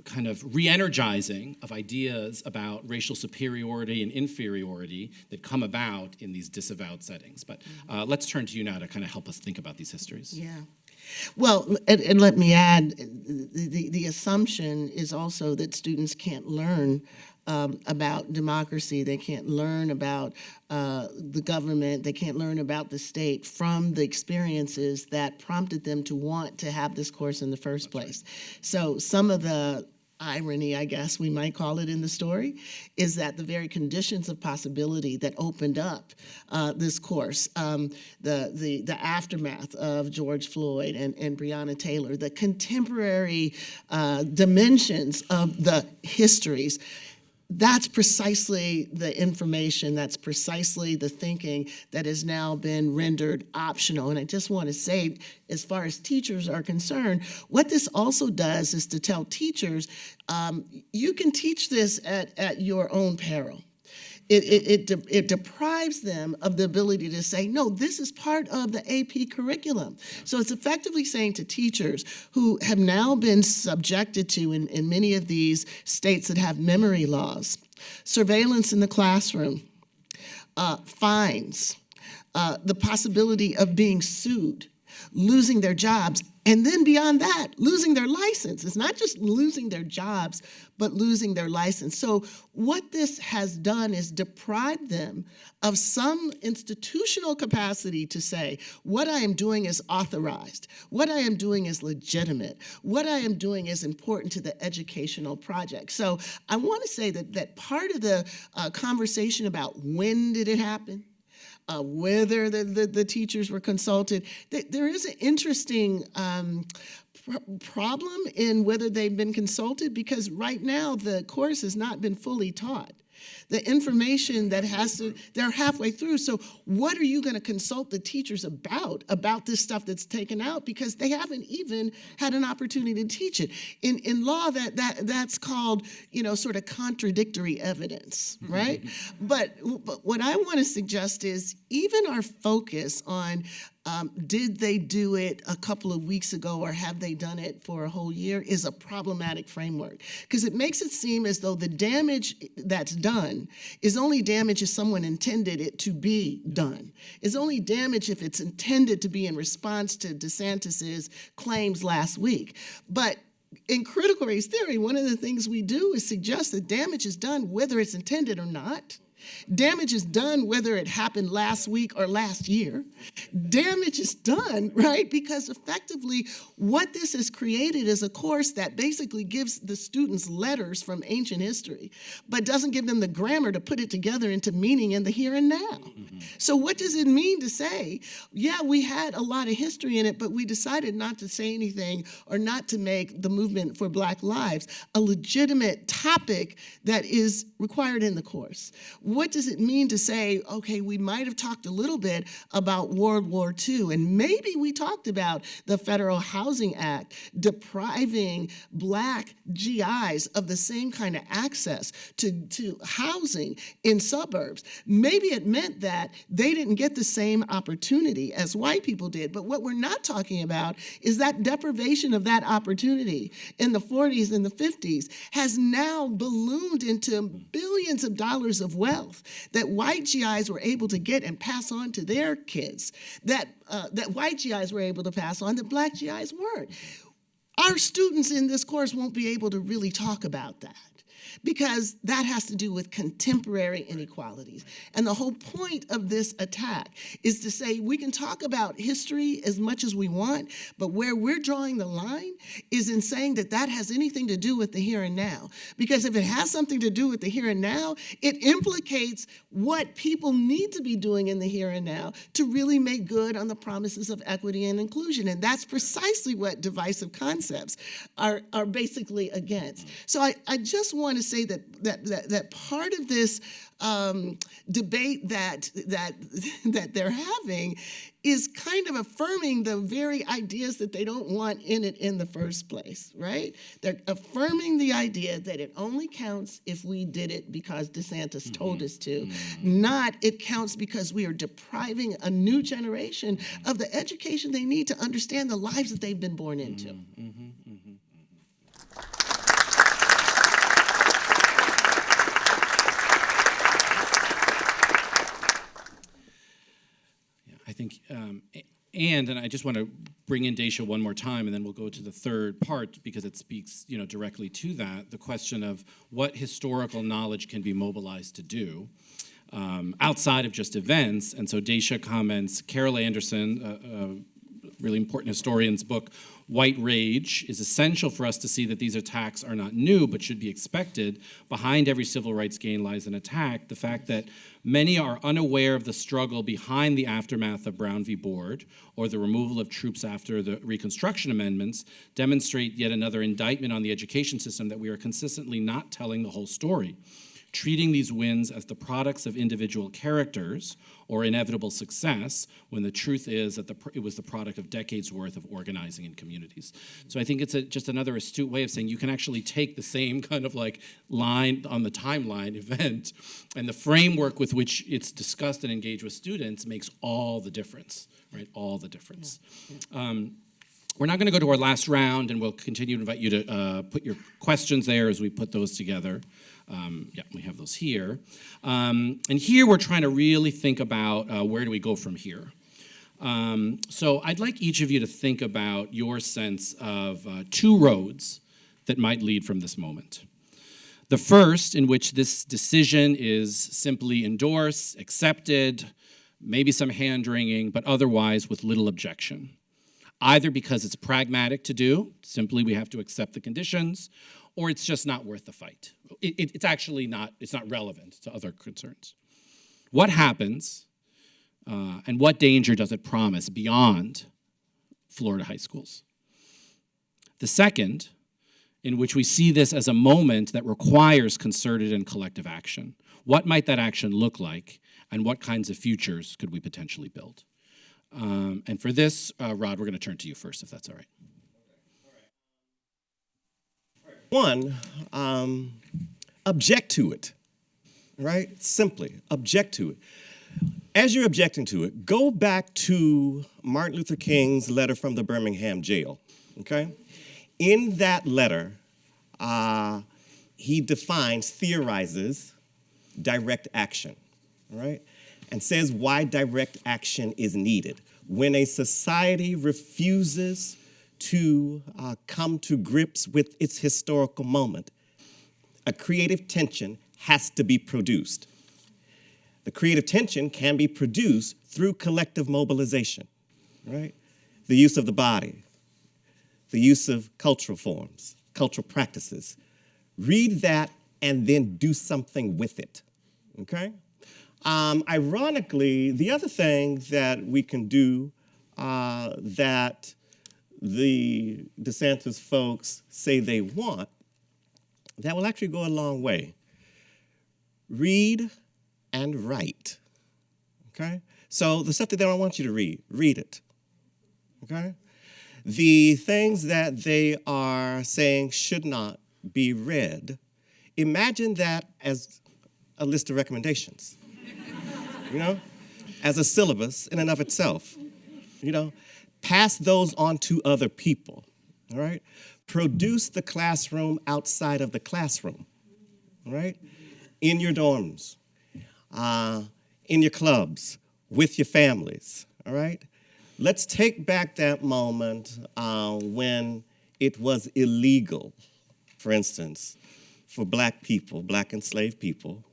kind of re-energizing of ideas about racial superiority and inferiority that come about in these disavowed settings. But let's turn to you now to kind of help us think about these histories. Yeah. Well, and let me add, the assumption is also that students can't learn about democracy. They can't learn about the government. They can't learn about the state from the experiences that prompted them to want to have this course in the first place. So some of the irony, I guess we might call it in the story, is that the very conditions of possibility that opened up this course, the aftermath of George Floyd and Breonna Taylor, the contemporary dimensions of the histories, that's precisely the information, that's precisely the thinking that has now been rendered optional. And I just want to say, as far as teachers are concerned, what this also does is to tell teachers, you can teach this at your own peril. It deprives them of the ability to say, no, this is part of the AP curriculum. So it's effectively saying to teachers who have now been subjected to, in many of these states that have memory laws, surveillance in the classroom, fines, the possibility of being sued, losing their jobs, and then beyond that, losing their license. It's not just losing their jobs, but losing their license. So what this has done is deprived them of some institutional capacity to say, what I am doing is authorized, what I am doing is legitimate, what I am doing is important to the educational project. So I want to say that part of the conversation about when did it happen, whether the teachers were consulted. There is an interesting problem in whether they've been consulted, because right now the course has not been fully taught. The information that they're halfway through. So what are you going to consult the teachers about this stuff that's taken out? Because they haven't even had an opportunity to teach it. In law, that's called, sort of contradictory evidence, right? But what I want to suggest is even our focus on did they do it a couple of weeks ago or have they done it for a whole year is a problematic framework, because it makes it seem as though the damage that's done is only damage if someone intended it to be done. It's only damage if it's intended to be in response to DeSantis's claims last week. But in critical race theory, one of the things we do is suggest that damage is done whether it's intended or not. Damage is done whether it happened last week or last year. Damage is done, right? Because effectively, what this has created is a course that basically gives the students letters from ancient history, but doesn't give them the grammar to put it together into meaning in the here and now. So what does it mean to say, yeah, we had a lot of history in it, but we decided not to say anything or not to make the movement for Black lives a legitimate topic that is required in the course? What does it mean to say, okay, we might have talked a little bit about World War II, and maybe we talked about the Federal Housing Act depriving Black GIs of the same kind of access to housing in suburbs. Maybe it meant that they didn't get the same opportunity as white people did, but what we're not talking about is that deprivation of that opportunity in the 40s and the 50s has now ballooned into billions of dollars of wealth that white GIs were able to get and pass on to their kids, that white GIs were able to pass on that Black GIs weren't. Our students in this course won't be able to really talk about that, because that has to do with contemporary inequalities. And the whole point of this attack is to say we can talk about history as much as we want, but where we're drawing the line is in saying that that has anything to do with the here and now. Because if it has something to do with the here and now, it implicates what people need to be doing in the here and now to really make good on the promises of equity and inclusion. And that's precisely what divisive concepts are basically against. So I just want to say that part of this debate that they're having is kind of affirming the very ideas that they don't want in it in the first place, right? They're affirming the idea that it only counts if we did it because DeSantis told us to, not it counts because we are depriving a new generation of the education they need to understand the lives that they've been born into. I think, and I just want to bring in Daisha one more time, and then we'll go to the third part because it speaks, directly to that, the question of what historical knowledge can be mobilized to do outside of just events. And so Daisha comments, Carol Anderson, a really important historian's book, White Rage, is essential for us to see that these attacks are not new but should be expected. Behind every civil rights gain lies an attack. The fact that many are unaware of the struggle behind the aftermath of Brown v. Board or the removal of troops after the Reconstruction Amendments demonstrate yet another indictment on the education system that we are consistently not telling the whole story, treating these wins as the products of individual characters or inevitable success, when the truth is that it was the product of decades worth of organizing in communities. So I think it's just another astute way of saying you can actually take the same kind of like line on the timeline event, and the framework with which it's discussed and engaged with students makes all the difference, right? All the difference. We're not going to go to our last round, and we'll continue to invite you to put your questions there as we put those together. We have those here. And here we're trying to really think about where do we go from here. So I'd like each of you to think about your sense of two roads that might lead from this moment. The first, in which this decision is simply endorsed, accepted, maybe some hand-wringing, but otherwise with little objection. Either because it's pragmatic to do, simply we have to accept the conditions, or it's just not worth the fight. It's actually not, it's not relevant to other concerns. What happens and what danger does it promise beyond Florida high schools? The second, in which we see this as a moment that requires concerted and collective action. What might that action look like, and what kinds of futures could we potentially build? And for this, Rod, we're going to turn to you first, if that's all right. One, object to it, right? Simply, object to it. As you're objecting to it, go back to Martin Luther King's letter from the Birmingham jail, okay? In that letter, he theorizes direct action, all right? And says why direct action is needed. When a society refuses to come to grips with its historical moment, a creative tension has to be produced. The creative tension can be produced through collective mobilization, right? The use of the body, the use of cultural forms, cultural practices. Read that and then do something with it, okay? Ironically, the other thing that we can do that the DeSantis folks say they want, that will actually go a long way. Read and write, okay? So the stuff that they don't want you to read it, okay? The things that they are saying should not be read, imagine that as a list of recommendations, you know, as a syllabus in and of itself, you know. Pass those on to other people, all right? Produce the classroom outside of the classroom, all right? In your dorms, in your clubs, with your families, all right? Let's take back that moment when it was illegal, for instance, for Black people, Black enslaved people,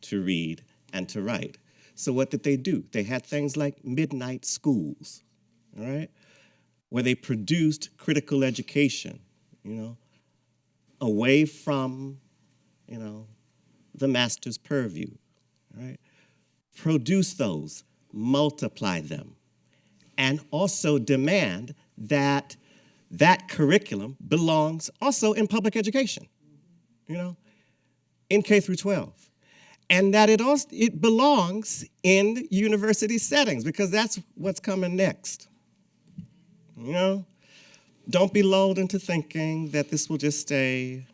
to read and to write. So what did they do? They had things like midnight schools, all right, where they produced critical education, you know, away from, you know, the master's purview, right? Produce those, multiply them, and also demand that that curriculum belongs also in public education, you know, in K through 12. And that it belongs in university settings, because that's what's coming next. You know, don't be lulled into thinking that this will just stay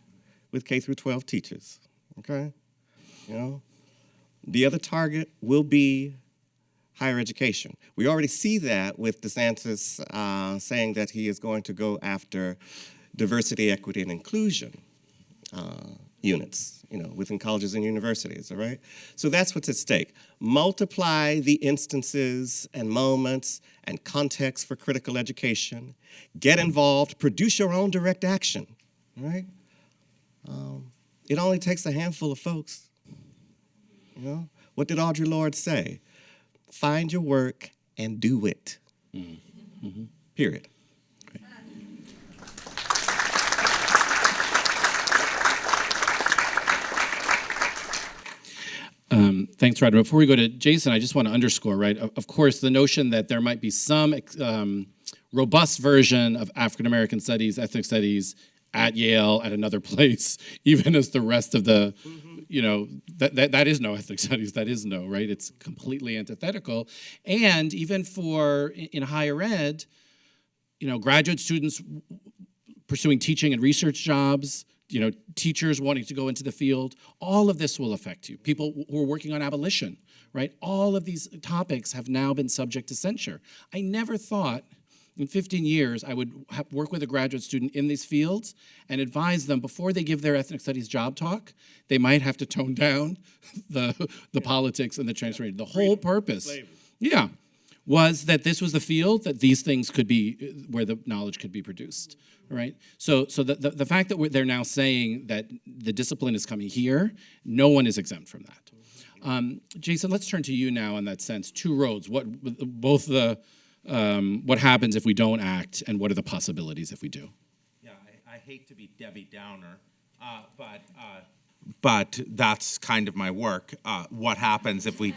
with K through 12 teachers, okay? You know, the other target will be higher education. We already see that with DeSantis saying that he is going to go after diversity, equity, and inclusion units, you know, within colleges and universities, all right? So that's what's at stake. Multiply the instances and moments and context for critical education. Get involved, produce your own direct action, all right? It only takes a handful of folks, you know? What did Audre Lorde say? Find your work and do it, period. Thanks, Roderick. Before we go to Jason, I just want to underscore, right, of course, the notion that there might be some robust version of African-American studies, ethnic studies at Yale, at another place, even as the rest of the, you know, that is no ethnic studies, that is no, right? It's completely antithetical. And even for, in higher ed, you know, graduate students pursuing teaching and research jobs, you know, teachers wanting to go into the field, all of this will affect you. People who are working on abolition, right? All of these topics have now been subject to censure. I never thought in 15 years I would work with a graduate student in these fields and advise them before they give their ethnic studies job talk, they might have to tone down the politics and the transformation. The whole purpose, was that this was the field that these things could be, where the knowledge could be produced. Right. So the fact that they're now saying that the discipline is coming here, no one is exempt from that. Jason, let's turn to you now in that sense. Two roads. What happens if we don't act, and what are the possibilities if we do? Yeah, I hate to be Debbie Downer, but that's kind of my work. What happens if we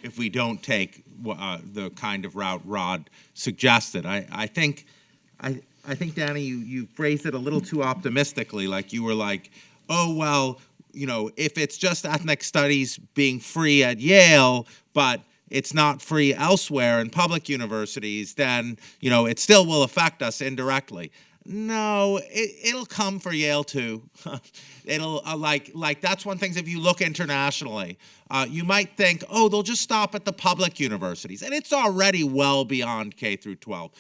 if we don't take the kind of route Rod suggested? I think, Danny, you phrased it a little too optimistically. Like you were like, oh, well, you know, if it's just ethnic studies being free at Yale, but it's not free elsewhere in public universities, then, you know, it still will affect us indirectly. No, it'll come for Yale too. It'll like that's one thing. If you look internationally, you might think, oh, they'll just stop at the public universities, and it's already well beyond K through 12.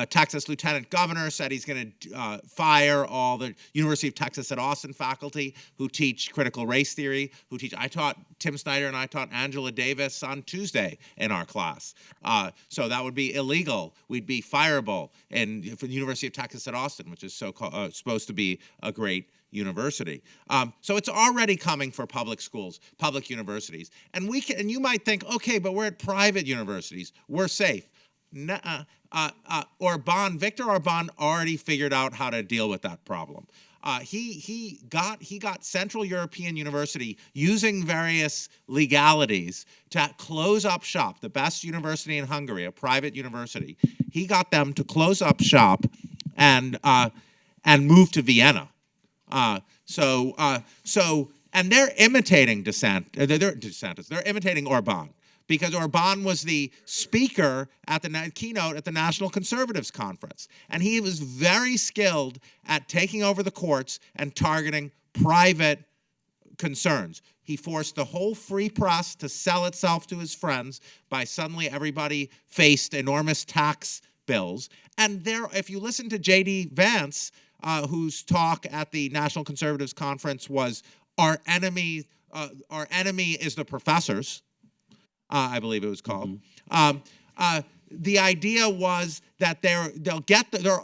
Texas Lieutenant Governor said he's going to fire all the University of Texas at Austin faculty who teach critical race theory. I taught Tim Snyder and I taught Angela Davis on Tuesday in our class. So that would be illegal. We'd be fireable. And for the University of Texas at Austin, which is supposed to be a great university. So it's already coming for public schools, public universities. And you might think, okay, but we're at private universities. We're safe. Viktor Orbán already figured out how to deal with that problem. He got Central European University using various legalities to close up shop. The best university in Hungary, a private university, he got them to close up shop and move to Vienna. And they're imitating DeSantis. They're imitating Orbán, because Orbán was the speaker at the keynote at the National Conservatives Conference. And he was very skilled at taking over the courts and targeting private concerns. He forced the whole free press to sell itself to his friends by suddenly everybody faced enormous tax bills. And if you listen to J.D. Vance, whose talk at the National Conservatives Conference was, our enemy is the professors, I believe it was called. The idea was that they're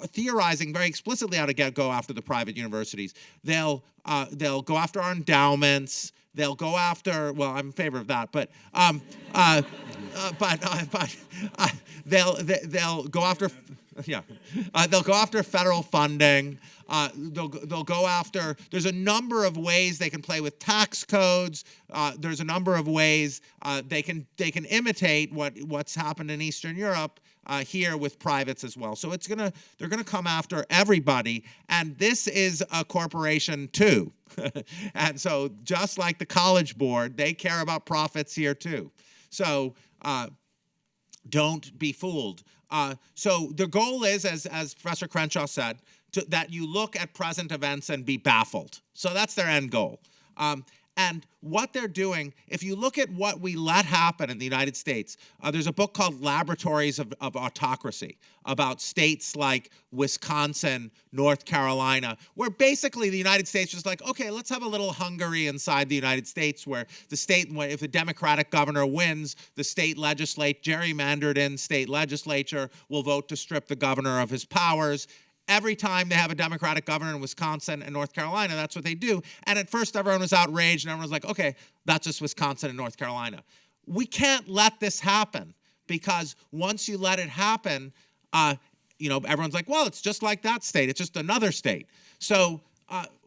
theorizing very explicitly how to go after the private universities. They'll go after our endowments. They'll go after, well, I'm in favor of that, but they'll go after. Yeah, they'll go after federal funding. They'll go after. There's a number of ways they can play with tax codes. There's a number of ways they can imitate what's happened in Eastern Europe here with privates as well. So they're gonna come after everybody, and this is a corporation too. And so just like the College Board, they care about profits here too. So don't be fooled. So the goal is, as Professor Crenshaw said, that you look at present events and be baffled. So that's their end goal. And what they're doing, if you look at what we let happen in the United States, there's a book called Laboratories of Autocracy about states like Wisconsin, North Carolina, where basically the United States was like, okay, let's have a little Hungary inside the United States, where the state, if the Democratic governor wins, the state gerrymandered in state legislature will vote to strip the governor of his powers. Every time they have a Democratic governor in Wisconsin and North Carolina, that's what they do. And at first, everyone was outraged, and everyone was like, okay, that's just Wisconsin and North Carolina. We can't let this happen, because once you let it happen, everyone's like, well, it's just like that state. It's just another state. So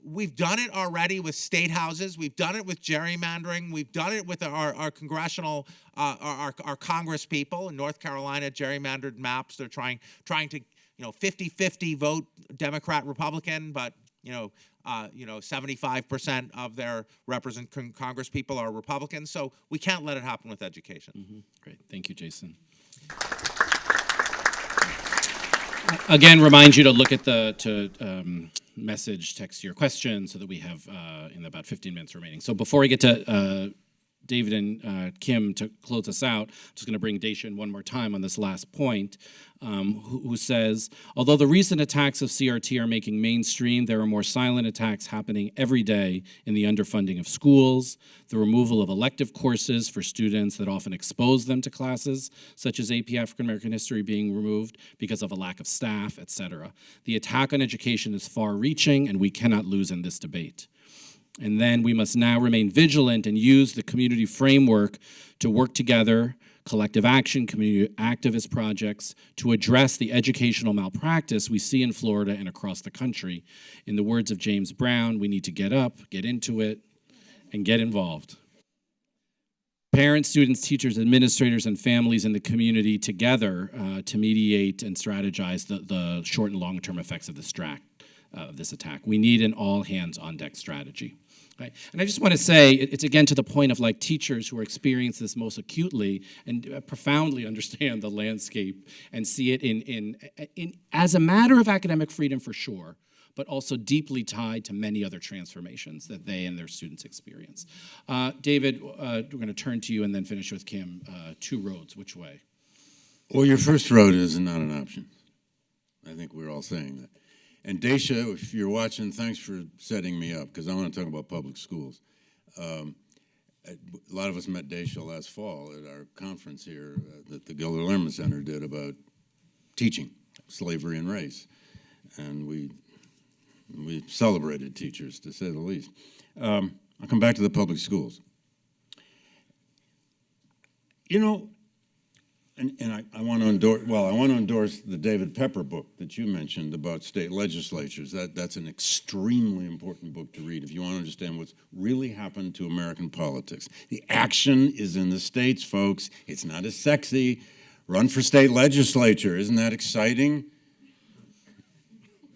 we've done it already with state houses. We've done it with gerrymandering. We've done it with our congressional, our Congress people. In North Carolina, gerrymandered maps. They're trying to 50-50 vote Democrat, Republican, but 75% of their Congress people are Republicans. So we can't let it happen with education. Mm-hmm. Great, thank you, Jason. Again, remind you to look at text your question so that we have in about 15 minutes remaining. So before we get to David and Kim to close us out, I'm just going to bring Daisha in one more time on this last point, who says, although the recent attacks of CRT are making mainstream, there are more silent attacks happening every day in the underfunding of schools, the removal of elective courses for students that often expose them to classes, such as AP African American History being removed because of a lack of staff, etc. The attack on education is far-reaching, and we cannot lose in this debate. And then we must now remain vigilant and use the community framework to work together, collective action, community activist projects, to address the educational malpractice we see in Florida and across the country. In the words of James Brown, we need to get up, get into it, and get involved. Parents, students, teachers, administrators, and families in the community together to mediate and strategize the short and long-term effects of this attack. We need an all-hands-on-deck strategy. Right. And I just want to say, it's again to the point of like teachers who are experiencing this most acutely and profoundly understand the landscape and see it in as a matter of academic freedom for sure, but also deeply tied to many other transformations that they and their students experience. David, we're going to turn to you and then finish with Kim. Two roads, which way? Well, your first road is not an option. I think we're all saying that. And Daisha, if you're watching, thanks for setting me up, because I want to talk about public schools. A lot of us met Daisha last fall at our conference here that the Gilder Lehrman Center did about teaching slavery and race. And we We celebrated teachers, to say the least. I'll come back to the public schools. You know, and I want to endorse the David Pepper book that you mentioned about state legislatures. That's an extremely important book to read if you want to understand what's really happened to American politics. The action is in the states, folks. It's not as sexy. Run for state legislature. Isn't that exciting?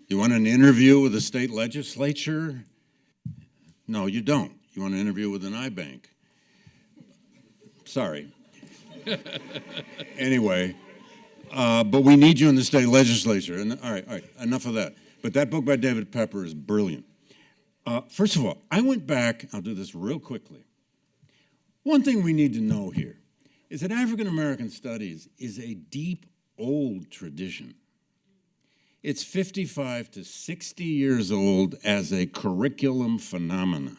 You want an interview with the state legislature? No, you don't. You want an interview with an iBank. Sorry. Anyway, but we need you in the state legislature. And all right, enough of that. But that book by David Pepper is brilliant. First of all, I went back, I'll do this real quickly. One thing we need to know here is that African American studies is a deep, old tradition. It's 55 to 60 years old as a curriculum phenomenon.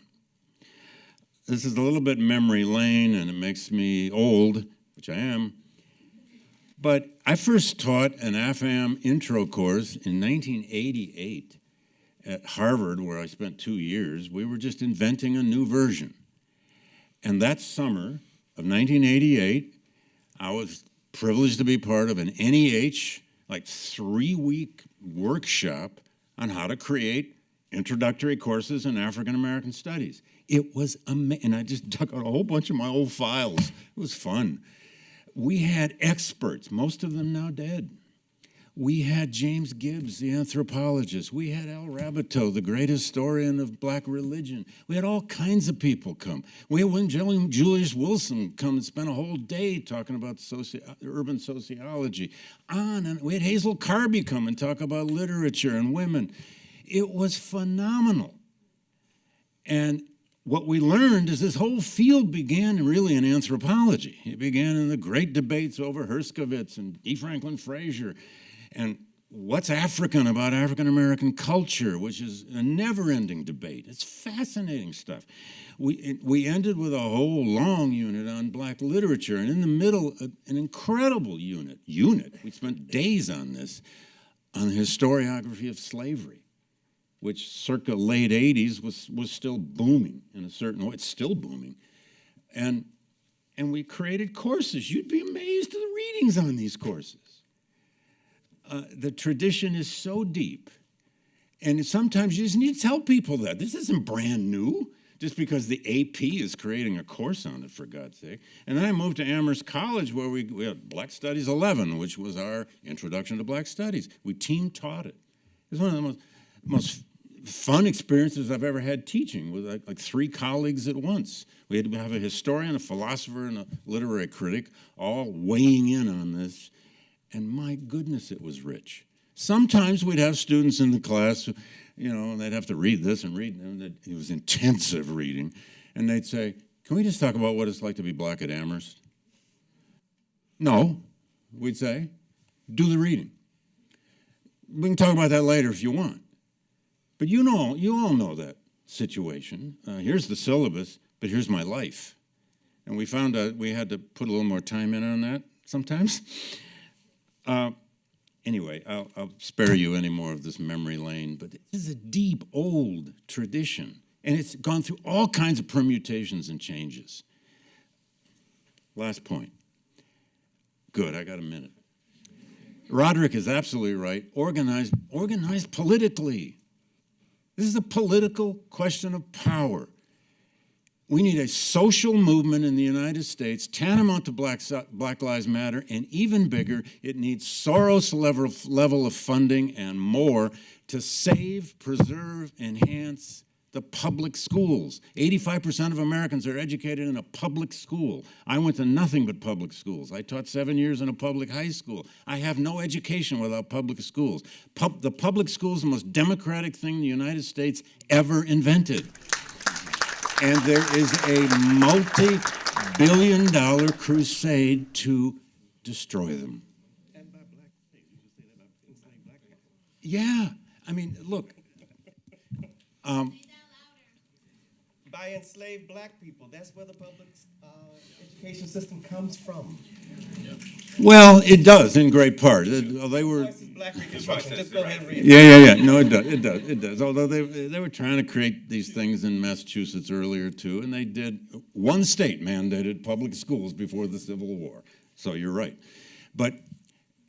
This is a little bit memory lane, and it makes me old, which I am. But I first taught an AFAM intro course in 1988 at Harvard, where I spent 2 years. We were just inventing a new version. And that summer of 1988, I was privileged to be part of an NEH, like 3-week workshop on how to create introductory courses in African American studies. It was amazing, and I just dug out a whole bunch of my old files. It was fun. We had experts, most of them now dead. We had James Gibbs, the anthropologist. We had Al Raboteau, the great historian of black religion. We had all kinds of people come. We had Julius Wilson come and spend a whole day talking about urban sociology. And we had Hazel Carby come and talk about literature and women. It was phenomenal. And what we learned is this whole field began really in anthropology. It began in the great debates over Herskovits and E. Franklin Frazier. And what's African about African-American culture, which is a never-ending debate. It's fascinating stuff. We ended with a whole long unit on black literature, and in the middle, an incredible unit. We spent days on this, on the historiography of slavery, which circa late 80s was still booming in a certain way. It's still booming. And we created courses. You'd be amazed at the readings on these courses. The tradition is so deep. And sometimes you just need to tell people that. This isn't brand new, just because the AP is creating a course on it, for God's sake. And then I moved to Amherst College, where we had Black Studies 11, which was our introduction to Black Studies. We team taught it. It was one of the most fun experiences I've ever had teaching, with like 3 colleagues at once. We had to have a historian, a philosopher, and a literary critic all weighing in on this. And my goodness, it was rich. Sometimes we'd have students in the class, and they'd have to read this and read, and it was intensive reading. And they'd say, "Can we just talk about what it's like to be black at Amherst?" No, we'd say, "Do the reading. We can talk about that later if you want." But you all know that situation. Here's the syllabus, but here's my life. And we found out we had to put a little more time in on that sometimes. Anyway, I'll spare you any more of this memory lane, but this is a deep, old tradition, and it's gone through all kinds of permutations and changes. Last point. Good, I got a minute. Roderick is absolutely right. Organize politically. This is a political question of power. We need a social movement in the United States, tantamount to Black Lives Matter, and even bigger, it needs Soros level of funding and more to save, preserve, enhance the public schools. 85% of Americans are educated in a public school. I went to nothing but public schools. I taught 7 years in a public high school. I have no education without public schools. The public school is the most democratic thing the United States ever invented. And there is a multi-billion-dollar crusade to destroy them. And by black people, you should say that about enslaved black people. Yeah, I mean, look. By enslaved black people, that's where the public education system comes from. Well, it does in great part. They were. Voices Black Reconstruction. Just go ahead and read it. Yeah. No, it does. Although they were trying to create these things in Massachusetts earlier too, and they did. One state mandated public schools before the Civil War. So you're right. But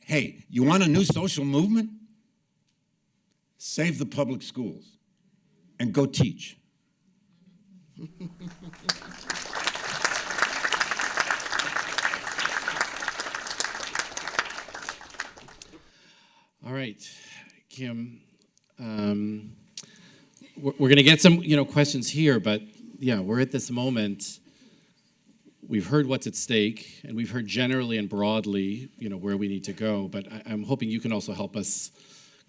hey, you want a new social movement? Save the public schools and go teach. All right, Kim. We're going to get some, questions here, but yeah, we're at this moment. We've heard what's at stake, and we've heard generally and broadly, where we need to go. But I'm hoping you can also help us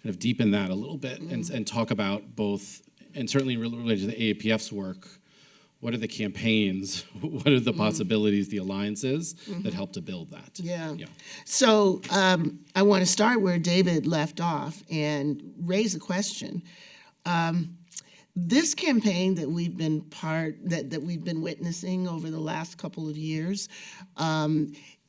kind of deepen that a little bit and talk about both, and certainly related to the AAPF's work. What are the campaigns? What are the possibilities, the alliances that help to build that? Yeah. So I want to start where David left off and raise a question. This campaign that we've been that we've been witnessing over the last couple of years,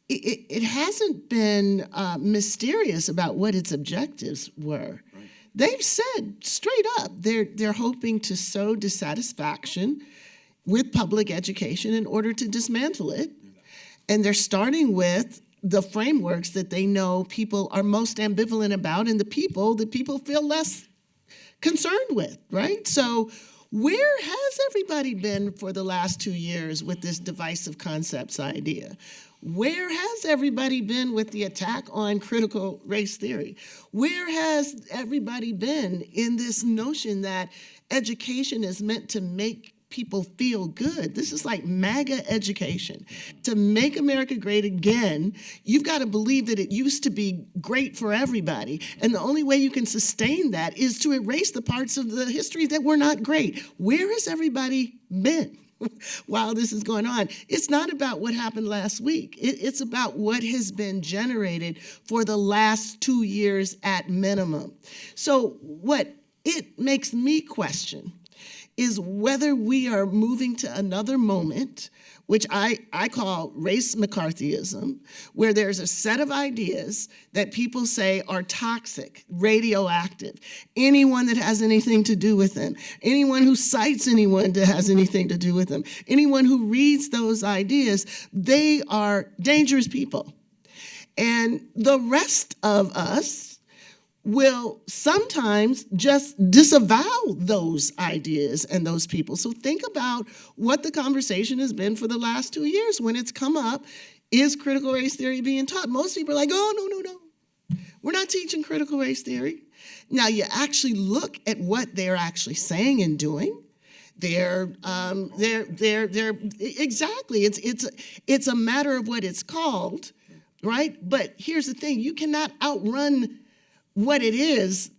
it hasn't been mysterious about what its objectives were. Right. They've said straight up they're hoping to sow dissatisfaction with public education in order to dismantle it. And they're starting with the frameworks that they know people are most ambivalent about and the people that people feel less concerned with, right? So where has everybody been for the last 2 years with this divisive concepts idea? Where has everybody been with the attack on critical race theory? Where has everybody been in this notion that education is meant to make people feel good? This is like MAGA education. To make America great again, you've got to believe that it used to be great for everybody. And the only way you can sustain that is to erase the parts of the history that were not great. Where has everybody been while this is going on? It's not about what happened last week. It's about what has been generated for the last 2 years at minimum. So what it makes me question is whether we are moving to another moment, which I call race McCarthyism, where there's a set of ideas that people say are toxic, radioactive. Anyone that has anything to do with them, anyone who cites anyone that has anything to do with them, anyone who reads those ideas, they are dangerous people. And the rest of us will sometimes just disavow those ideas and those people. So think about what the conversation has been for the last 2 years when it's come up. Is critical race theory being taught? Most people are like, oh, no. We're not teaching critical race theory. Now, you actually look at what they're actually saying and doing. They're exactly. It's a matter of what it's called, right? But here's the thing: you cannot outrun what it is,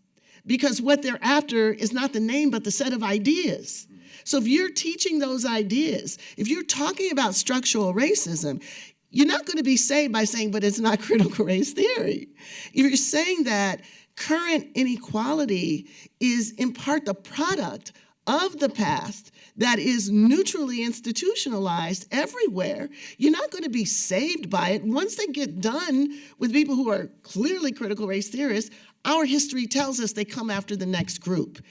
because what they're after is not the name, but the set of ideas. So if you're teaching those ideas, if you're talking about structural racism, you're not going to be saved by saying, but it's not critical race theory. If you're saying that current inequality is in part the product of the past that is neutrally institutionalized everywhere, you're not going to be saved by it. Once they get done with people who are clearly critical race theorists, our history tells us they come after the next group.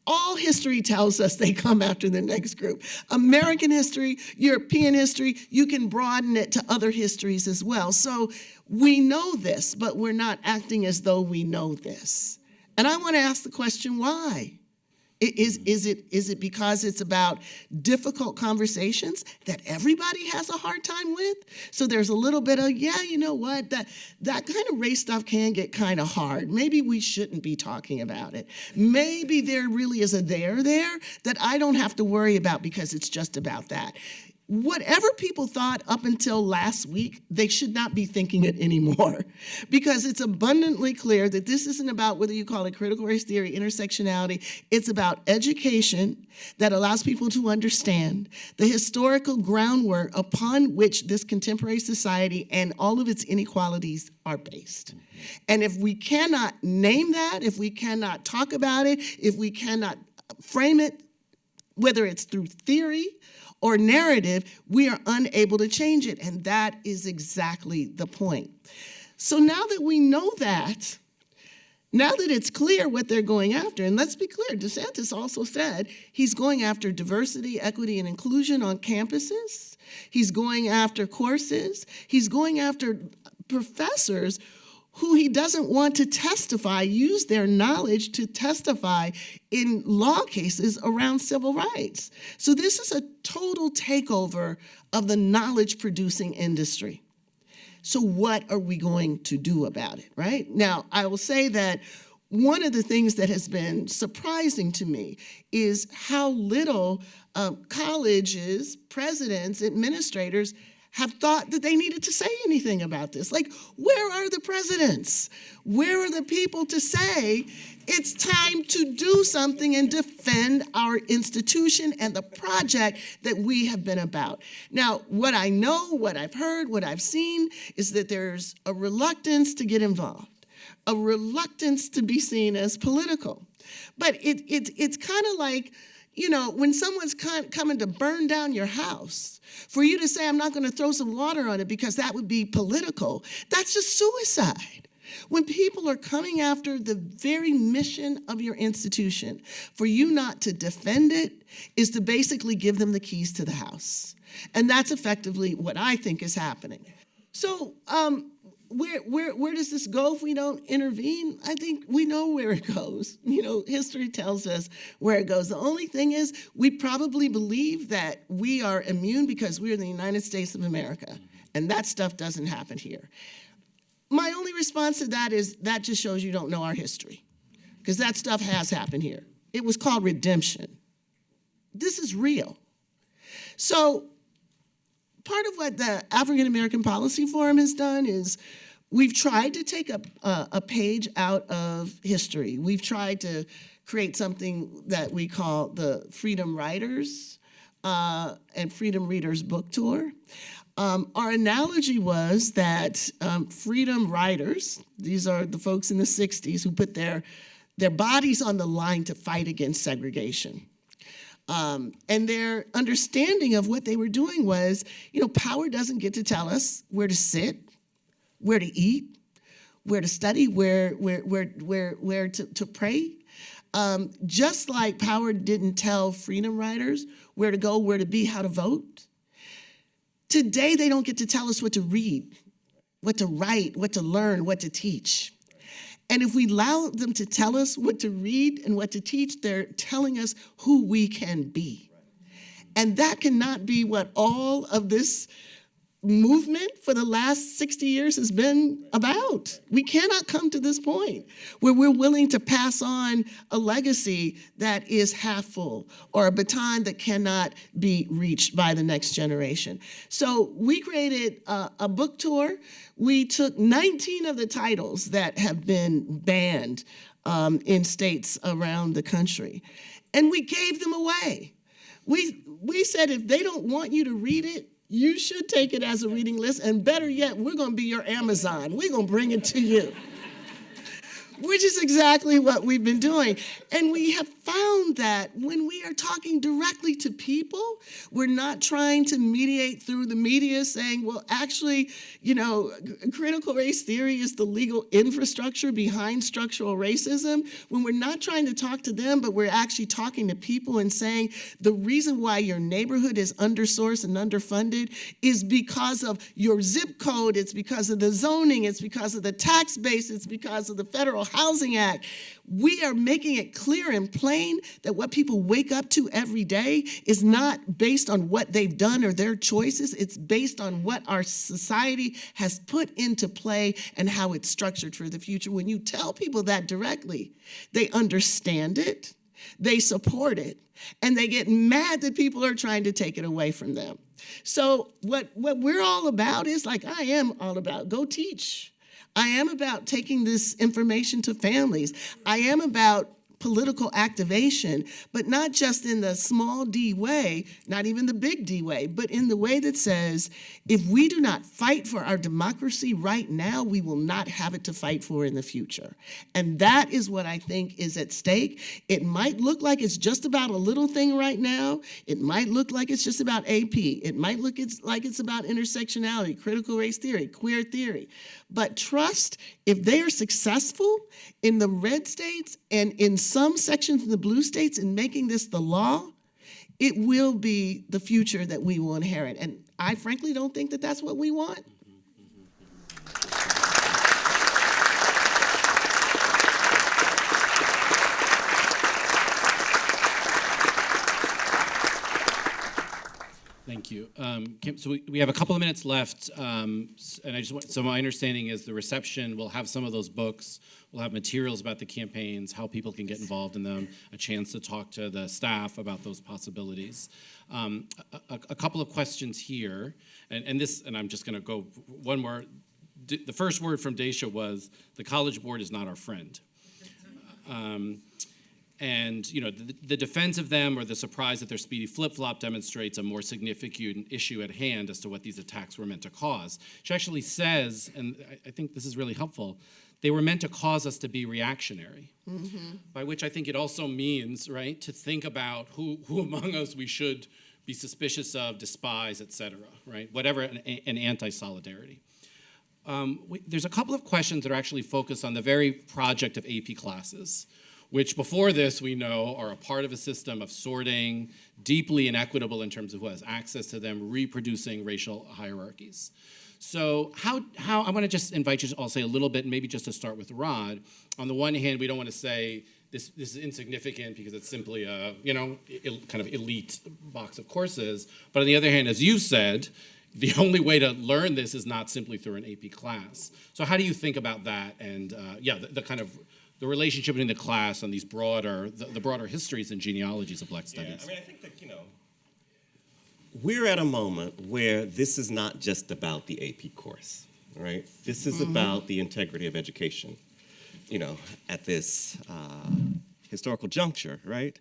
All history tells us they come after the next group. American history, European history, you can broaden it to other histories as well. So we know this, but we're not acting as though we know this. And I want to ask the question, why? Is it because it's about difficult conversations that everybody has a hard time with? So there's a little bit of, you know what, that kind of race stuff can get kind of hard. Maybe we shouldn't be talking about it. Maybe there really is a there that I don't have to worry about because it's just about that. Whatever people thought up until last week, they should not be thinking it anymore, because it's abundantly clear that this isn't about whether you call it critical race theory, intersectionality. It's about education that allows people to understand the historical groundwork upon which this contemporary society and all of its inequalities are based. And if we cannot name that, if we cannot talk about it, if we cannot frame it, whether it's through theory or narrative, we are unable to change it. And that is exactly the point. So now that we know that, Now that it's clear what they're going after, and let's be clear, DeSantis also said he's going after diversity, equity, and inclusion on campuses. He's going after courses. He's going after professors who he doesn't want to testify, use their knowledge to testify in law cases around civil rights. So this is a total takeover of the knowledge-producing industry. So what are we going to do about it, right? Now, I will say that one of the things that has been surprising to me is how little colleges, presidents, administrators have thought that they needed to say anything about this. Like, where are the presidents? Where are the people to say it's time to do something and defend our institution and the project that we have been about? Now, what I know, what I've heard, what I've seen is that there's a reluctance to get involved, a reluctance to be seen as political. But it's kind of like, you know, when someone's coming to burn down your house, for you to say, I'm not going to throw some water on it because that would be political, that's just suicide. When people are coming after the very mission of your institution, for you not to defend it is to basically give them the keys to the house. And that's effectively what I think is happening. So where does this go if we don't intervene? I think we know where it goes. You know, history tells us where it goes. The only thing is we probably believe that we are immune because we are the United States of America, and that stuff doesn't happen here. My only response to that is that just shows you don't know our history, because that stuff has happened here. It was called redemption. This is real. So part of what the African American Policy Forum has done is we've tried to take a page out of history. We've tried to create something that we call the Freedom Writers and Freedom Readers Book Tour. Our analogy was that freedom riders, these are the folks in the 60s who put their bodies on the line to fight against segregation. And their understanding of what they were doing was, you know, power doesn't get to tell us where to sit, where to eat, where to study, where to pray. Just like power didn't tell freedom riders where to go, where to be, how to vote. Today, they don't get to tell us what to read, what to write, what to learn, what to teach. And if we allow them to tell us what to read and what to teach, they're telling us who we can be. And that cannot be what all of this movement for the last 60 years has been about. We cannot come to this point where we're willing to pass on a legacy that is half full or a baton that cannot be reached by the next generation. So we created a book tour. We took 19 of the titles that have been banned in states around the country, and we gave them away. We said, if they don't want you to read it, you should take it as a reading list, and better yet, we're going to be your Amazon. We're going to bring it to you, which is exactly what we've been doing. And we have found that when we are talking directly to people, we're not trying to mediate through the media saying, well, actually, you know, critical race theory is the legal infrastructure behind structural racism. When we're not trying to talk to them, but we're actually talking to people and saying the reason why your neighborhood is undersourced and underfunded is because of your zip code, it's because of the zoning, it's because of the tax base, it's because of the Federal Housing Act. We are making it clear and plain that what people wake up to every day is not based on what they've done or their choices. It's based on what our society has put into play and how it's structured for the future. When you tell people that directly, they understand it, they support it, and they get mad that people are trying to take it away from them. So what we're all about is, like I am all about, go teach. I am about taking this information to families. I am about political activation, but not just in the small d way, not even the big D way, but in the way that says, if we do not fight for our democracy right now, we will not have it to fight for in the future. And that is what I think is at stake. It might look like it's just about a little thing right now. It might look like it's just about AP. It might look like it's about intersectionality, critical race theory, queer theory. But trust, if they are successful in the red states and in some sections of the blue states in making this the law, it will be the future that we will inherit. And I frankly don't think that that's what we want. Thank you. Kim, so we have a couple of minutes left, and I just want, so my understanding is the reception will have some of those books, we'll have materials about the campaigns, how people can get involved in them, a chance to talk to the staff about those possibilities. A couple of questions here, and I'm just gonna go one more. The first word from Daisha was, the College Board is not our friend. And the defense of them, or the surprise that their speedy flip-flop demonstrates a more significant issue at hand as to what these attacks were meant to cause. She actually says, and I think this is really helpful, they were meant to cause us to be reactionary. Mm-hmm. By which I think it also means, right, to think about who among us we should be suspicious of, despise, et cetera, right? Whatever, an anti-solidarity. There's a couple of questions that are actually focused on the very project of AP classes, which before this we know are a part of a system of sorting, deeply inequitable in terms of who has access to them, reproducing racial hierarchies. So how I want to just invite you to all say a little bit, maybe just to start with Rod. On the one hand, we don't want to say this is insignificant because it's simply a kind of elite box of courses. But on the other hand, as you said, the only way to learn this is not simply through an AP class. So how do you think about that? And the kind of the relationship between the class and these broader, the broader histories and genealogies of Black studies. Yeah, I mean, I think that, we're at a moment where this is not just about the AP course, right? This is about the integrity of education, at this historical juncture, right?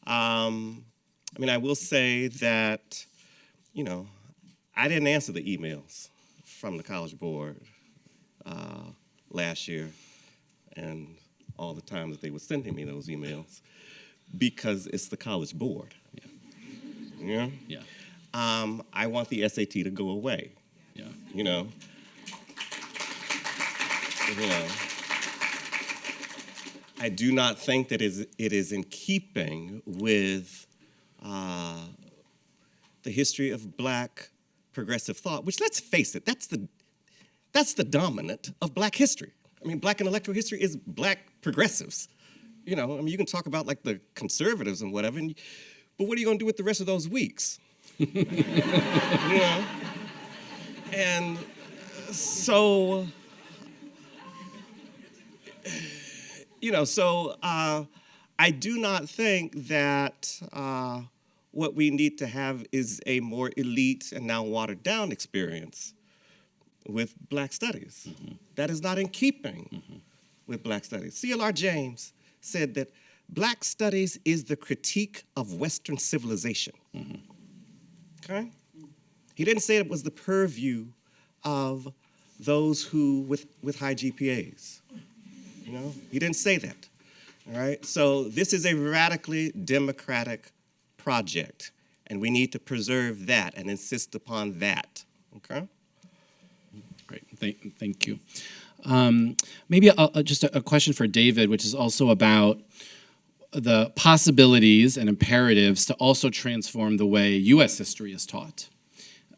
I mean, I will say that, I didn't answer the emails from the College Board last year, and all the time that they were sending me those emails, because it's the College Board. Yeah. Yeah. I want the SAT to go away. Yeah. I do not think that it is in keeping with the history of Black progressive thought, which, let's face it, that's the dominant of Black history. I mean, Black intellectual history is Black progressives. You can talk about like the conservatives and whatever, but what are you going to do with the rest of those weeks? And so, I do not think that what we need to have is a more elite and now watered down experience with Black studies. Mm-hmm. That is not in keeping with Black studies. C.L.R. James said that Black studies is the critique of Western civilization. Mm-hmm. Okay? He didn't say it was the purview of those who with high GPAs. He didn't say that. All right? So this is a radically democratic project, and we need to preserve that and insist upon that. Okay? Great, thank you. Maybe just a question for David, which is also about the possibilities and imperatives to also transform the way U.S. history is taught,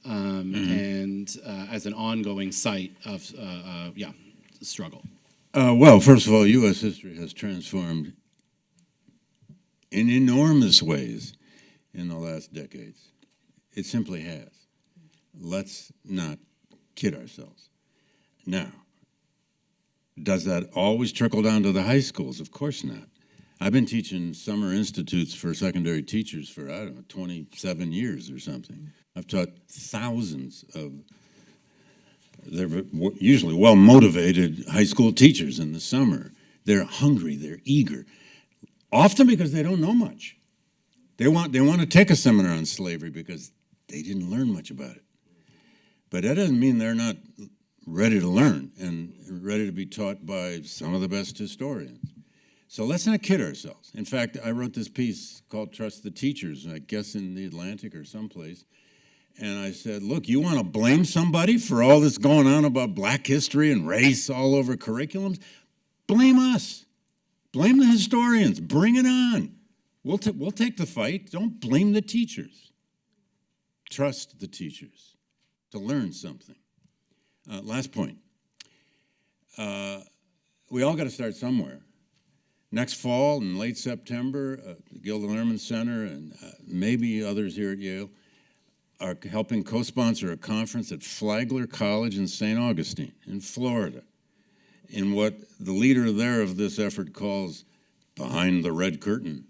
and as an ongoing site of struggle. Well, first of all, U.S. history has transformed in enormous ways in the last decades. It simply has. Let's not kid ourselves. Now, does that always trickle down to the high schools? Of course not. I've been teaching summer institutes for secondary teachers for, 27 years or something. I've taught thousands of, they're usually well-motivated high school teachers in the summer. They're hungry, they're eager. often because they don't know much. They want to take a seminar on slavery because they didn't learn much about it. But that doesn't mean they're not ready to learn and ready to be taught by some of the best historians. So let's not kid ourselves. In fact, I wrote this piece called Trust the Teachers, I guess in the Atlantic or someplace. And I said, look, you want to blame somebody for all this going on about black history and race all over curriculums? Blame us. Blame the historians. Bring it on. We'll take the fight. Don't blame the teachers. Trust the teachers to learn something. Last point. We all got to start somewhere. Next fall in late September, the Gilda Lehrman Center and maybe others here at Yale are helping co-sponsor a conference at Flagler College in St. Augustine in Florida, in what the leader there of this effort calls behind the red curtain.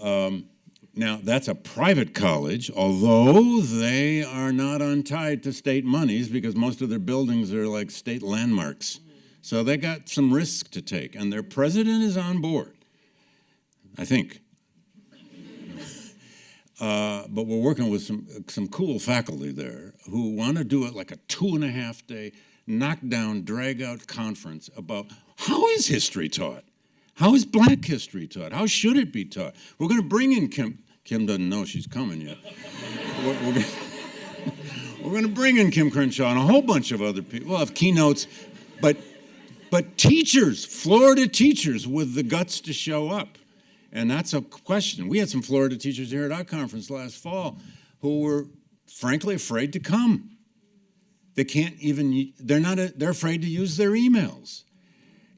Now, that's a private college, although they are not untied to state monies because most of their buildings are like state landmarks. So they got some risk to take, and their president is on board, I think. But we're working with some cool faculty there who want to do it like a 2.5-day knockdown, drag-out conference about how is history taught? How is black history taught? How should it be taught? We're going to bring in Kim. Kim doesn't know she's coming yet. We're going to bring in Kim Crenshaw and a whole bunch of other people. We'll have keynotes, but teachers, Florida teachers with the guts to show up. And that's a question. We had some Florida teachers here at our conference last fall who were frankly afraid to come. They can't even, they're afraid to use their emails.